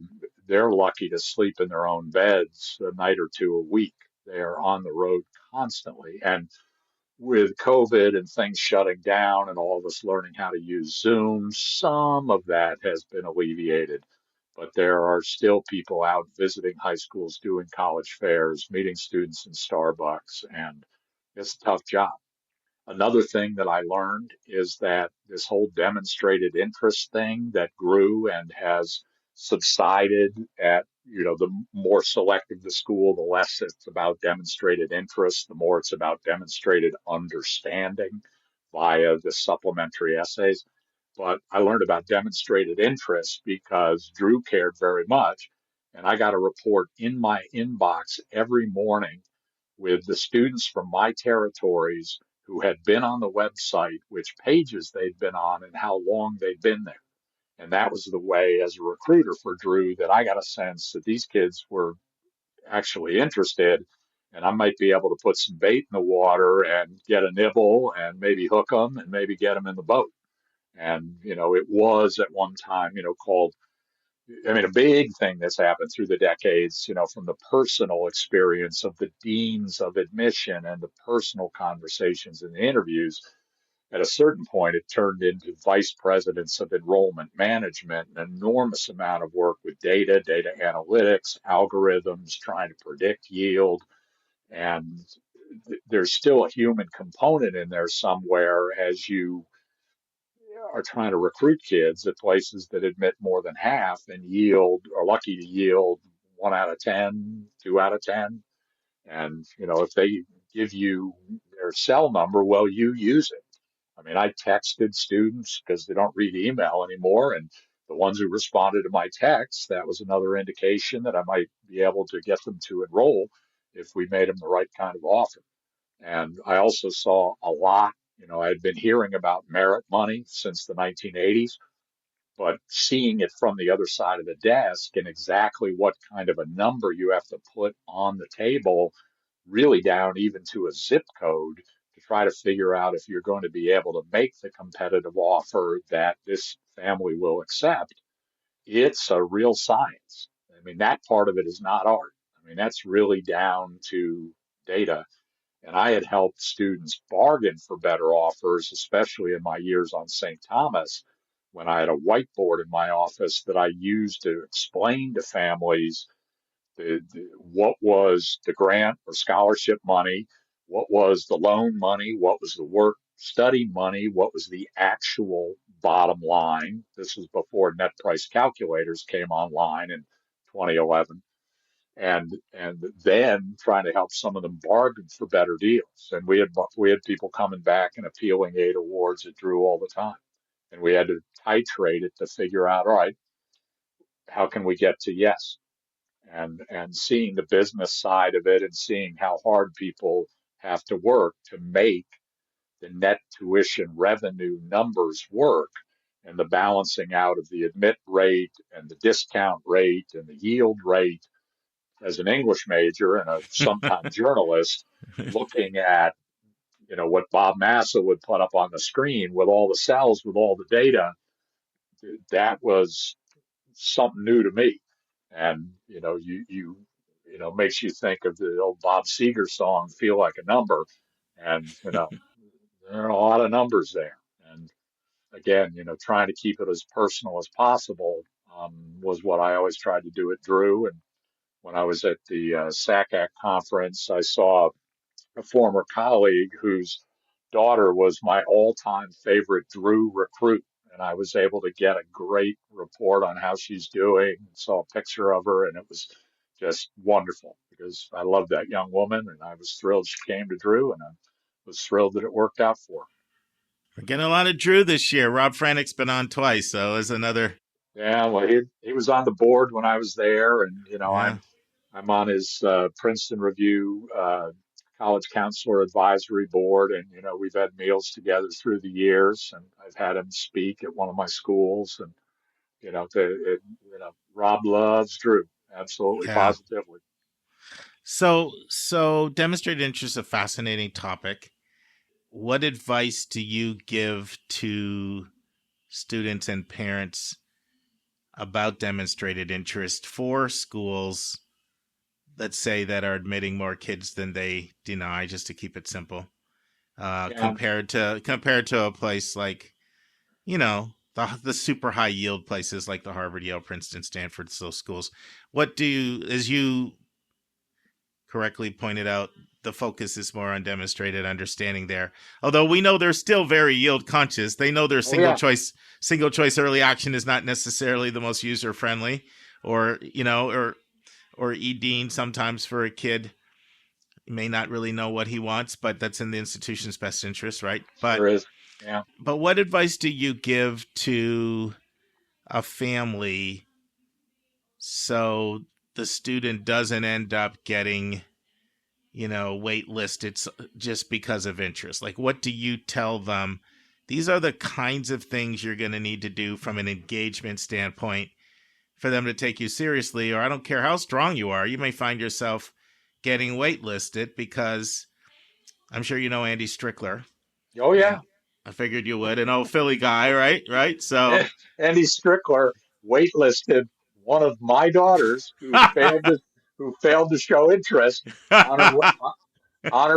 they're lucky to sleep in their own beds a night or two a week. They are on the road constantly. And with COVID and things shutting down and all of us learning how to use Zoom, some of that has been alleviated. But there are still people out visiting high schools, doing college fairs, meeting students in Starbucks, and it's a tough job. Another thing that I learned is that this whole demonstrated interest thing that grew and has subsided at, you know, the more selective the school, the less it's about demonstrated interest, the more it's about demonstrated understanding via the supplementary essays. But I learned about demonstrated interest because Drew cared very much. And I got a report in my inbox every morning with the students from my territories who had been on the website, which pages they'd been on, and how long they'd been there. And that was the way, as a recruiter for Drew, that I got a sense that these kids were actually interested. And I might be able to put some bait in the water and get a nibble and maybe hook them and maybe get them in the boat. And, you know, it was at one time, you know, called, I mean, a big thing that's happened through the decades, you know, from the personal experience of the deans of admission and the personal conversations and the interviews. At a certain point, it turned into vice presidents of enrollment management, an enormous amount of work with data, data analytics, algorithms, trying to predict yield. And there's still a human component in there somewhere as you are trying to recruit kids at places that admit more than half and yield, are lucky to yield 1 out of 10, 2 out of 10. And, you know, if they give you their cell number, well, you use it. I mean, I texted students because they don't read email anymore. And the ones who responded to my text, that was another indication that I might be able to get them to enroll if we made them the right kind of offer. And I also saw a lot, you know, I had been hearing about merit money since the 1980s, but seeing it from the other side of the desk and exactly what kind of a number you have to put on the table, really down even to a zip code to try to figure out if you're going to be able to make the competitive offer that this family will accept. It's a real science. I mean, that part of it is not art. I mean, that's really down to data. And I had helped students bargain for better offers, especially in my years on St. Thomas, when I had a whiteboard in my office that I used to explain to families what was the grant or scholarship money, what was the loan money, what was the work study money, what was the actual bottom line. This was before net price calculators came online in 2011, and then trying to help some of them bargain for better deals. And we had people coming back and appealing 8 awards at Drew all the time, and we had to titrate it to figure out, all right, how can we get to yes? and seeing the business side of it and seeing how hard people have to work to make the net tuition revenue numbers work, and the balancing out of the admit rate and the discount rate and the yield rate. As an English major and a sometime journalist, looking at what Bob Massa would put up on the screen with all the cells with all the data, that was something new to me. And makes you think of the old Bob Seger song, "Feel Like a Number," and there are a lot of numbers there. And again, trying to keep it as personal as possible was what I always tried to do at Drew. And when I was at the SACAC conference, I saw a former colleague whose daughter was my all-time favorite Drew recruit. And I was able to get a great report on how she's doing, and saw a picture of her, and it was just wonderful because I love that young woman, and I was thrilled she came to Drew, and I was thrilled that it worked out for her. We're getting a lot of Drew this year. Rob Franek's been on twice, so there's another. Yeah, well, he was on the board when I was there, and Yeah. I'm on his Princeton Review college counselor advisory board, and we've had meals together through the years, and I've had him speak at one of my schools, and Rob loves Drew, absolutely, Yeah. positively. So demonstrated interest is a fascinating topic. What advice do you give to students and parents about demonstrated interest for schools, let's say, that are admitting more kids than they deny, just to keep it simple, compared to a place like, the super high yield places like the Harvard, Yale, Princeton, Stanford, those schools? What do you, as you correctly pointed out, the focus is more on demonstrated understanding there. Although we know they're still very yield conscious. They know their single choice early action is not necessarily the most user friendly, or EDing sometimes for a kid. He may not really know what he wants, but that's in the institution's best interest, right? But There is. Yeah. But what advice do you give to a family so the student doesn't end up getting waitlisted just because of interest? Like, what do you tell them? These are the kinds of things you're going to need to do from an engagement standpoint for them to take you seriously, or I don't care how strong you are, you may find yourself getting waitlisted because I'm sure you know Andy Strickler. Oh, yeah. I figured you would. An old Philly guy, right? So Andy Strickler waitlisted one of my daughters who failed to show interest on her on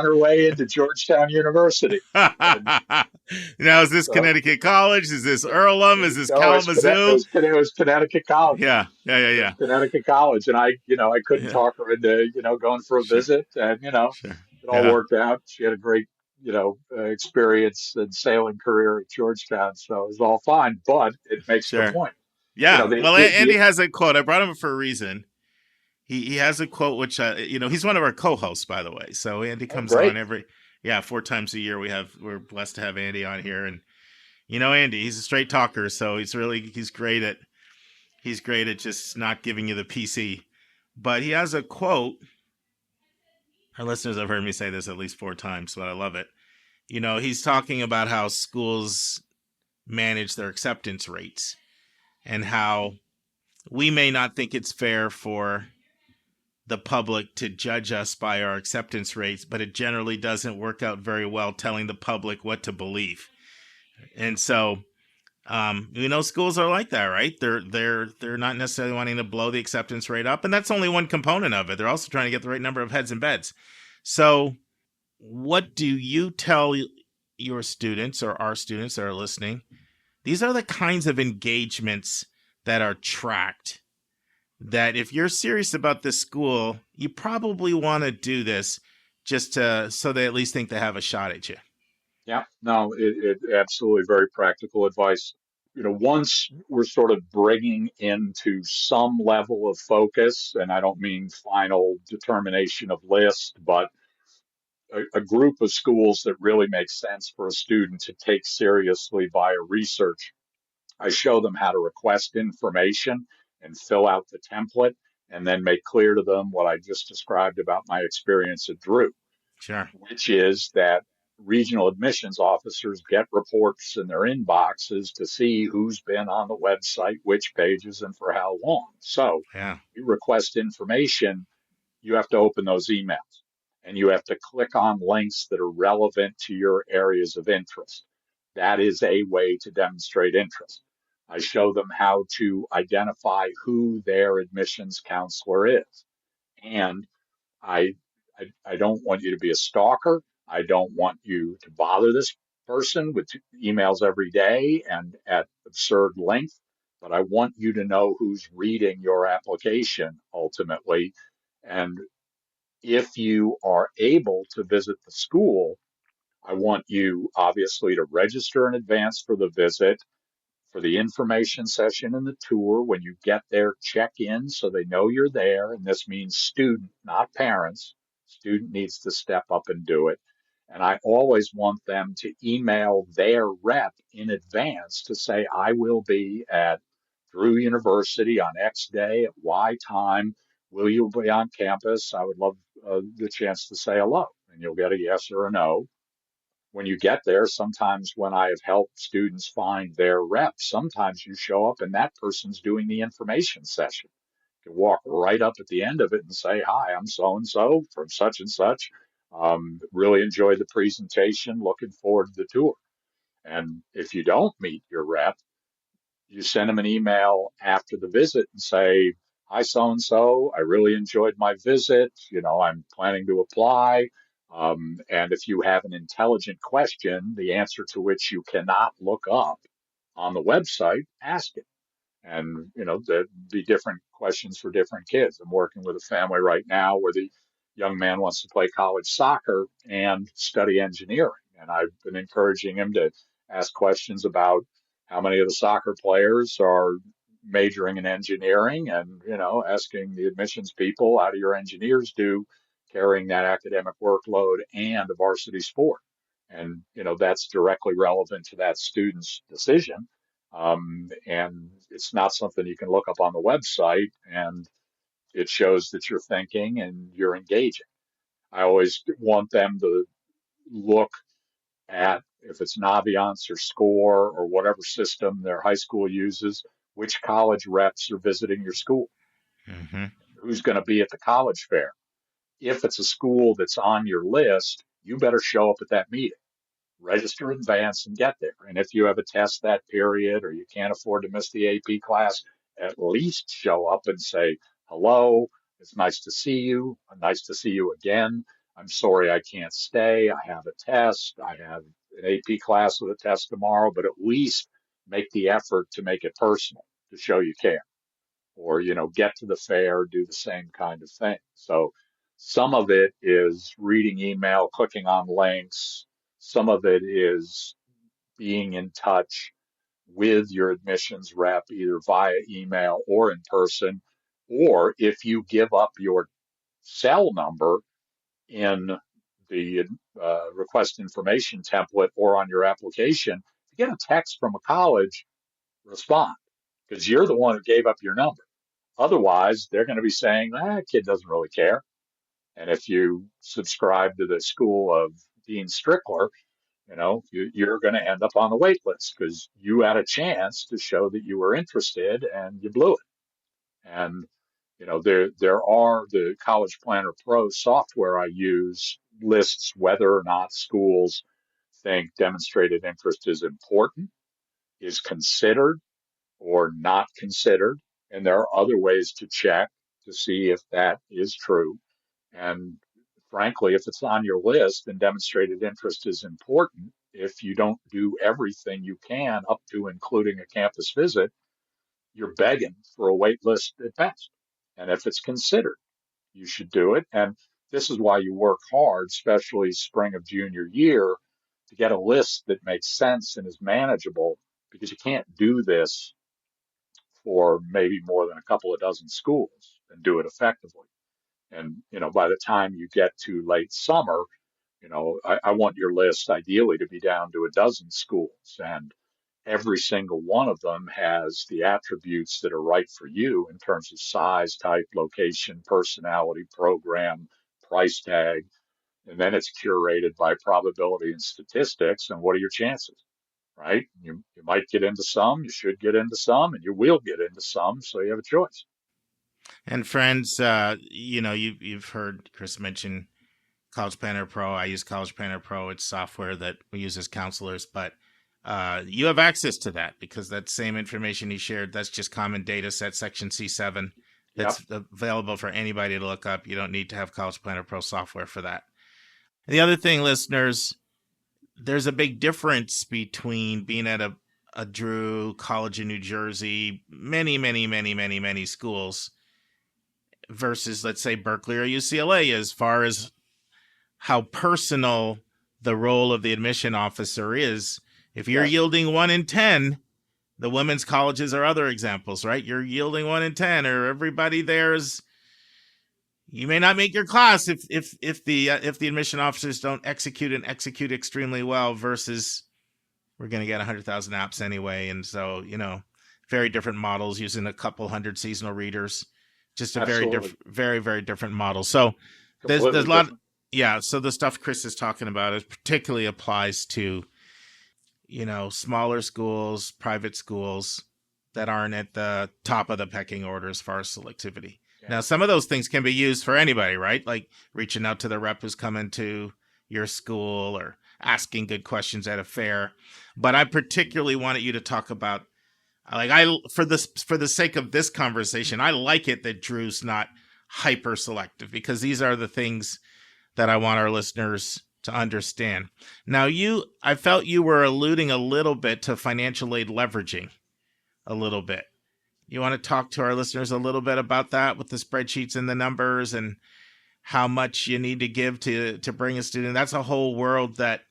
her way into Georgetown University. And now, is this Connecticut College? Is this Earlham? Is this Kalamazoo? It was Connecticut College. Yeah. Connecticut College, and I couldn't talk her into going for a visit, and it all worked out. She had a great experience and sailing career at Georgetown, so it was all fine. But it makes the point. Yeah. Andy has a quote. I brought him for a reason. He has a quote, which, he's one of our co-hosts, by the way. So Andy comes on 4 times a year. We're blessed to have Andy on here. And, Andy, he's a straight talker. So he's great at just not giving you the PC. But he has a quote. Our listeners have heard me say this at least 4 times, but I love it. He's talking about how schools manage their acceptance rates and how we may not think it's fair for the public to judge us by our acceptance rates, but it generally doesn't work out very well telling the public what to believe. And so, schools are like that, right? They're not necessarily wanting to blow the acceptance rate up, and that's only one component of it. They're also trying to get the right number of heads and beds. So what do you tell your students or our students that are listening? These are the kinds of engagements that are tracked, that if you're serious about this school, you probably want to do this just so they at least think they have a shot at you. Yeah, no, it absolutely very practical advice. Once we're sort of bringing into some level of focus, and I don't mean final determination of list, but a group of schools that really makes sense for a student to take seriously via research, I show them how to request information and fill out the template and then make clear to them what I just described about my experience at Drew, Sure. which is that regional admissions officers get reports in their inboxes to see who's been on the website, which pages, and for how long. So Yeah. you request information, you have to open those emails and you have to click on links that are relevant to your areas of interest. That is a way to demonstrate interest. I show them how to identify who their admissions counselor is. And I, I don't want you to be a stalker. I don't want you to bother this person with emails every day and at absurd length, but I want you to know who's reading your application ultimately. And if you are able to visit the school, I want you obviously to register in advance for the visit, for the information session and the tour. When you get there, check in so they know you're there. And this means student, not parents. Student needs to step up and do it. And I always want them to email their rep in advance to say, I will be at Drew University on X day at Y time. Will you be on campus? I would love the chance to say hello. And you'll get a yes or a no. When you get there, sometimes when I have helped students find their rep, sometimes you show up and that person's doing the information session. You can walk right up at the end of it and say, hi, I'm so and so from such and such. Really enjoyed the presentation. Looking forward to the tour. And if you don't meet your rep, you send them an email after the visit and say, hi, so and so, I really enjoyed my visit. I'm planning to apply. And if you have an intelligent question, the answer to which you cannot look up on the website, ask it. And, there'd be different questions for different kids. I'm working with a family right now where the young man wants to play college soccer and study engineering. And I've been encouraging him to ask questions about how many of the soccer players are majoring in engineering and, asking the admissions people, how do your engineers do carrying that academic workload and a varsity sport? And, that's directly relevant to that student's decision. And it's not something you can look up on the website, and it shows that you're thinking and you're engaging. I always want them to look at, if it's Naviance or SCORE or whatever system their high school uses, which college reps are visiting your school, Mm-hmm. who's going to be at the college fair. If it's a school that's on your list, you better show up at that meeting. Register in advance and get there. And if you have a test that period or you can't afford to miss the AP class, at least show up and say, hello, it's nice to see you. Nice to see you again. I'm sorry I can't stay. I have a test. I have an AP class with a test tomorrow, but at least make the effort to make it personal to show you care. Or, get to the fair, do the same kind of thing. So some of it is reading email, clicking on links. Some of it is being in touch with your admissions rep, either via email or in person. Or if you give up your cell number in the request information template or on your application, if you get a text from a college, respond, because you're the one who gave up your number. Otherwise, they're going to be saying, kid doesn't really care. And if you subscribe to the school of Dean Strickler, you're going to end up on the wait list because you had a chance to show that you were interested and you blew it. And, there are the College Planner Pro software I use lists whether or not schools think demonstrated interest is important, is considered, or not considered. And there are other ways to check to see if that is true. And frankly, if it's on your list and demonstrated interest is important, if you don't do everything you can up to including a campus visit, you're begging for a wait list at best. And if it's considered, you should do it. And this is why you work hard, especially spring of junior year, to get a list that makes sense and is manageable, because you can't do this for maybe more than a couple of dozen schools and do it effectively. And, by the time you get to late summer, I want your list ideally to be down to a dozen schools. And every single one of them has the attributes that are right for you in terms of size, type, location, personality, program, price tag, and then it's curated by probability and statistics. And what are your chances, right? You might get into some, you should get into some, and you will get into some, so you have a choice. And friends, you've heard Chris mention College Planner Pro. I use College Planner Pro. It's software that we use as counselors, but you have access to that because that same information he shared, that's just common data set, section C7. Yep, That's available for anybody to look up. You don't need to have College Planner Pro software for that. And the other thing, listeners, there's a big difference between being at a Drew College in New Jersey, many schools, versus, let's say, Berkeley or UCLA, as far as how personal the role of the admission officer is. If you're yes, yielding 1 in 10, the women's colleges are other examples, right? You're yielding 1 in 10, or everybody there's, you may not make your class if the admission officers don't execute extremely well, versus we're going to get 100,000 apps anyway. And so, very different models using a couple hundred seasonal readers, just a very absolutely, different, very different model. So there's completely a lot. different. Yeah. So the stuff Chris is talking about, it particularly applies to, smaller schools, private schools that aren't at the top of the pecking order as far as selectivity. Yeah, Now, some of those things can be used for anybody, right? Like reaching out to the rep who's coming to your school or asking good questions at a fair. But I particularly wanted you to talk about, for the sake of this conversation, I like it that Drew's not hyper selective, because these are the things that I want our listeners to understand. Now, I felt you were alluding a little bit to financial aid leveraging a little bit. You want to talk to our listeners a little bit about that with the spreadsheets and the numbers and how much you need to give to bring a student? That's a whole world that,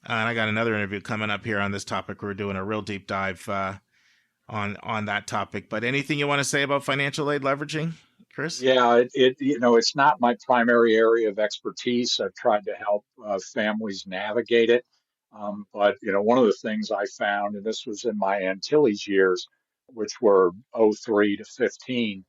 and I got another interview coming up here on this topic. We're doing a real deep dive on that topic. But anything you want to say about financial aid leveraging, Chris? Yeah, it's not my primary area of expertise. I've tried to help families navigate it. But, one of the things I found, and this was in my Antilles years, which were '03 to 15,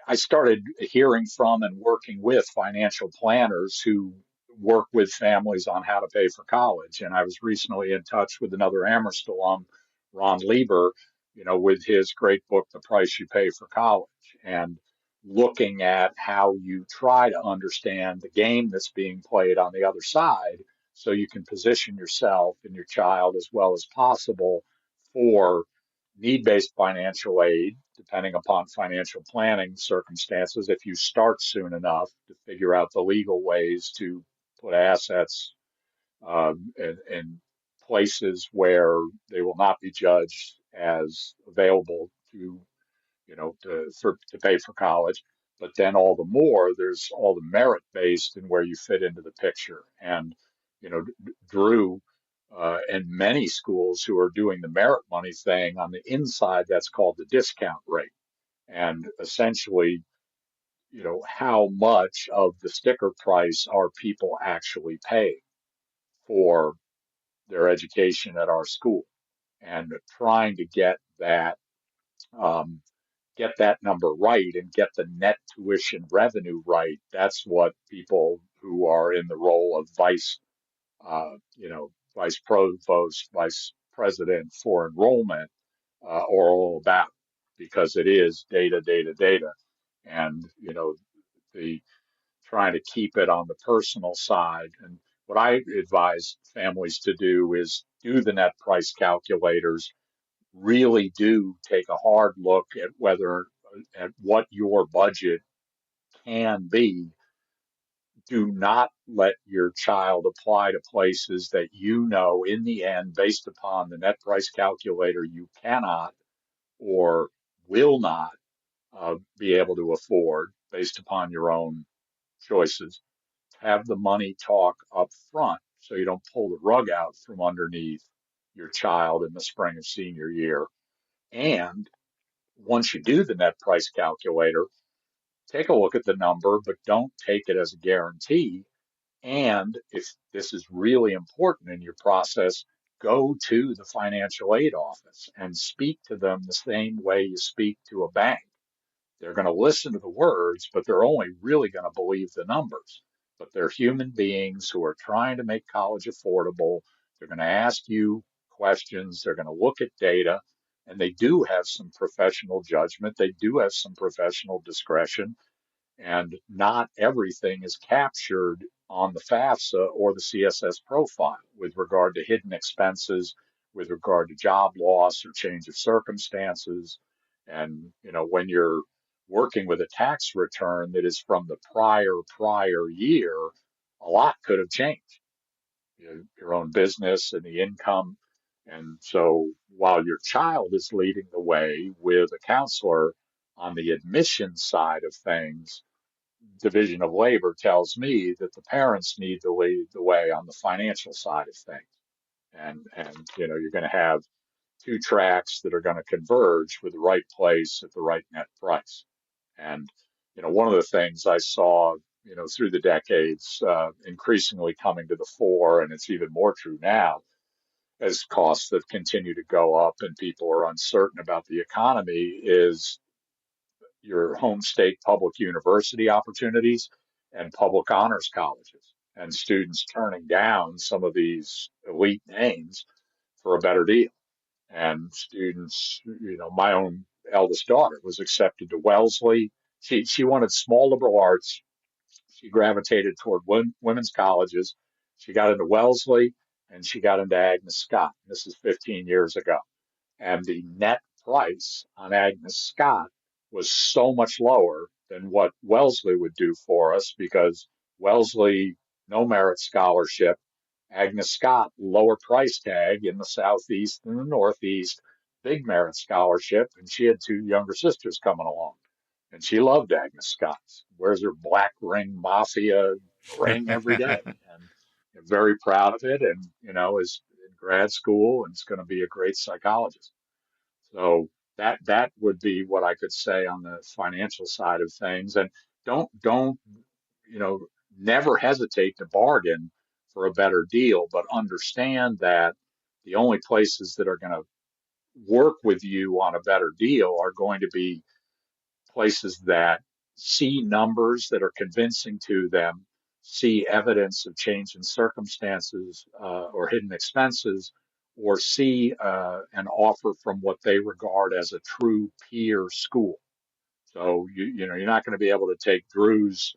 I started hearing from and working with financial planners who work with families on how to pay for college. And I was recently in touch with another Amherst alum, Ron Lieber, with his great book, The Price You Pay for College, and looking at how you try to understand the game that's being played on the other side so you can position yourself and your child as well as possible for need-based financial aid, depending upon financial planning circumstances, if you start soon enough to figure out the legal ways to put assets in places where they will not be judged as available to, to pay for college. But then all the more, there's all the merit based and where you fit into the picture. And, Drew and many schools who are doing the merit money thing on the inside, that's called the discount rate. And essentially, how much of the sticker price are people actually paying for their education at our school, and trying to um, get that number right and get the net tuition revenue right. That's what people who are in the role of vice provost, vice president for enrollment are all about, because it is data, and the trying to keep it on the personal side. And what I advise families to do is do the net price calculators, really do take a hard look at what your budget can be. Do not let your child apply to places that in the end, based upon the net price calculator, you cannot or will not be able to afford based upon your own choices. Have the money talk up front so you don't pull the rug out from underneath your child in the spring of senior year. And once you do the net price calculator, take a look at the number, but don't take it as a guarantee. And if this is really important in your process, go to the financial aid office and speak to them the same way you speak to a bank. They're going to listen to the words, but they're only really going to believe the numbers. But they're human beings who are trying to make college affordable. They're going to ask you questions. They're going to look at data, and they do have some professional judgment. They do have some professional discretion, and not everything is captured on the FAFSA or the CSS profile with regard to hidden expenses, with regard to job loss or change of circumstances. And, when you're working with a tax return that is from the prior year, a lot could have changed. Your own business and the income. And so while your child is leading the way with a counselor on the admission side of things, Division of Labor tells me that the parents need to lead the way on the financial side of things. And you're going to have two tracks that are going to converge with the right place at the right net price. And one of the things I saw through the decades increasingly coming to the fore, and it's even more true now as costs have continued to go up and people are uncertain about the economy, is your home state public university opportunities and public honors colleges, and students turning down some of these elite names for a better deal. And students, my own eldest daughter was accepted to Wellesley. She wanted small liberal arts. She gravitated toward women's colleges. She got into Wellesley and she got into Agnes Scott. This is 15 years ago. And the net price on Agnes Scott was so much lower than what Wellesley would do for us, because Wellesley, no merit scholarship, Agnes Scott, lower price tag in the Southeast and the Northeast, big merit scholarship, and she had two younger sisters coming along. And she loved Agnes Scott. Wears her black ring mafia ring every day, and very proud of it. And is in grad school and is going to be a great psychologist. So that would be what I could say on the financial side of things. And don't you know never hesitate to bargain for a better deal, but understand that the only places that are going to work with you on a better deal are going to be places that see numbers that are convincing to them, see evidence of change in circumstances or hidden expenses, or see an offer from what they regard as a true peer school. So you're not going to be able to take Drew's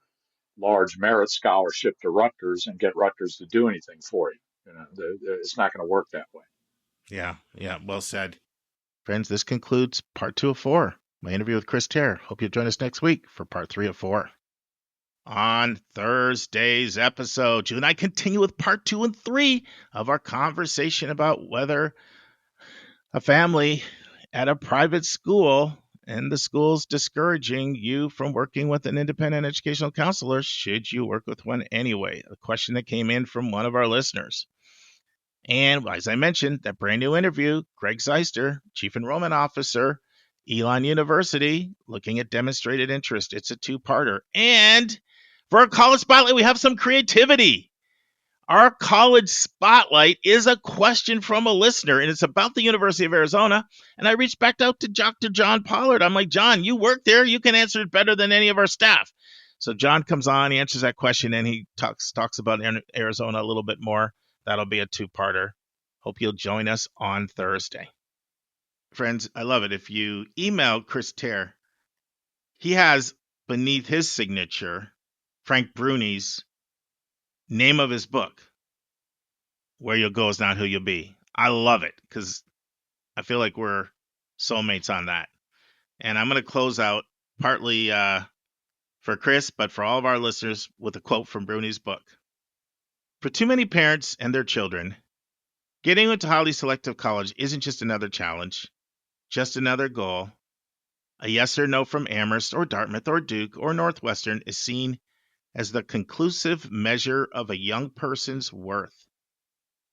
large merit scholarship to Rutgers and get Rutgers to do anything for you. It's not going to work that way. Yeah, well said. Friends, this concludes part 2 of 4, my interview with Chris Teare. Hope you'll join us next week for part 3 of 4. On Thursday's episode, June and I continue with part 2 and 3 of our conversation about whether a family at a private school and the school's discouraging you from working with an independent educational counselor, should you work with one anyway? A question that came in from one of our listeners. And as I mentioned, that brand new interview, Greg Zeister, Chief Enrollment Officer, Elon University, looking at demonstrated interest. It's a 2-parter. And for our college spotlight, we have some creativity. Our college spotlight is a question from a listener, and it's about the University of Arizona. And I reached back out to Dr. John Pollard. I'm like, John, you work there. You can answer it better than any of our staff. So John comes on, he answers that question, and he talks about Arizona a little bit more. That'll be a 2-parter. Hope you'll join us on Thursday. Friends, I love it. If you email Chris Teare, he has beneath his signature Frank Bruni's name of his book, Where You'll Go Is Not Who You'll Be. I love it because I feel like we're soulmates on that. And I'm going to close out partly for Chris, but for all of our listeners with a quote from Bruni's book. For too many parents and their children, getting into highly selective college isn't just another challenge, just another goal. A yes or no from Amherst or Dartmouth or Duke or Northwestern is seen as the conclusive measure of a young person's worth,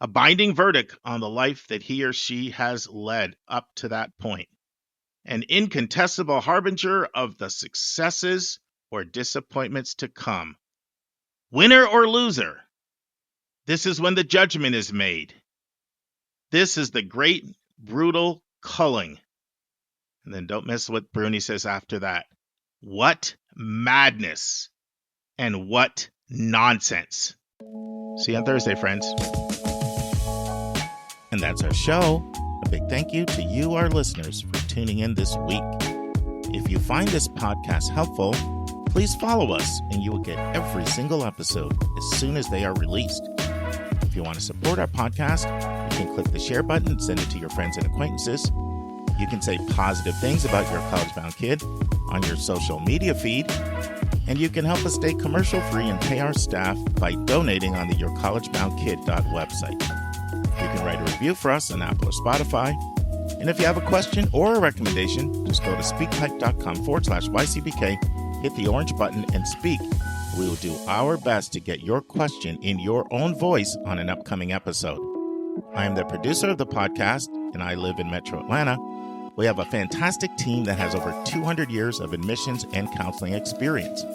a binding verdict on the life that he or she has led up to that point, an incontestable harbinger of the successes or disappointments to come. Winner or loser, this is when the judgment is made. This is the great, brutal culling. And then don't miss what Bruni says after that. What madness and what nonsense. See you on Thursday, friends. And that's our show. A big thank you to you, our listeners, for tuning in this week. If you find this podcast helpful, please follow us and you will get every single episode as soon as they are released. If you want to support our podcast, you can click the share button and send it to your friends and acquaintances. You can say positive things about your college-bound kid on your social media feed. And you can help us stay commercial-free and pay our staff by donating on the yourcollegeboundkid.com website. You can write a review for us on Apple or Spotify. And if you have a question or a recommendation, just go to speakpipe.com/YCBK, hit the orange button, and speak. We will do our best to get your question in your own voice on an upcoming episode. I am the producer of the podcast, and I live in Metro Atlanta. We have a fantastic team that has over 200 years of admissions and counseling experience.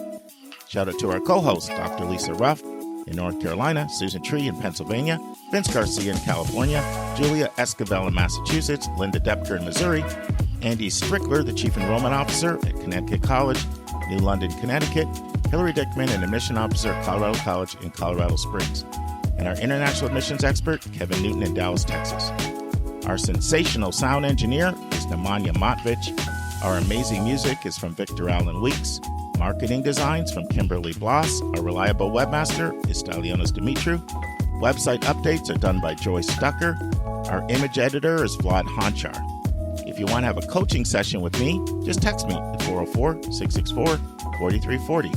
Shout out to our co-hosts, Dr. Lisa Ruff in North Carolina, Susan Tree in Pennsylvania, Vince Garcia in California, Julia Esquivel in Massachusetts, Linda Depker in Missouri, Andy Strickler, the Chief Enrollment Officer at Connecticut College, New London, Connecticut, Hillary Dickman, an Admission Officer at Colorado College in Colorado Springs, and our International Admissions Expert, Kevin Newton in Dallas, Texas. Our sensational sound engineer is Nemanja Motvich. Our amazing music is from Victor Allen Weeks. Marketing designs from Kimberly Bloss. Our reliable webmaster is Stylionis Dimitru. Website updates are done by Joyce Stucker. Our image editor is Vlad Honchar. If you want to have a coaching session with me, just text me at 404-664-4340.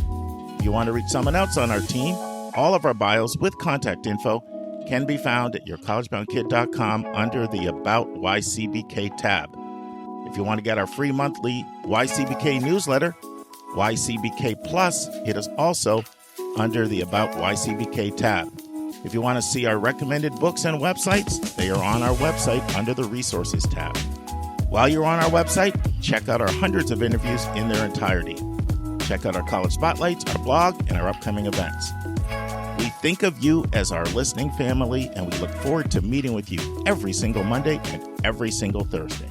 If you want to reach someone else on our team, all of our bios with contact info can be found at yourcollegeboundkid.com under the About YCBK tab. If you want to get our free monthly YCBK newsletter, YCBK Plus, it is also under the About YCBK tab. If you want to see our recommended books and websites, they are on our website under the Resources tab. While you're on our website, check out our hundreds of interviews in their entirety. Check out our college spotlights, our blog, and our upcoming events. We think of you as our listening family, and we look forward to meeting with you every single Monday and every single Thursday.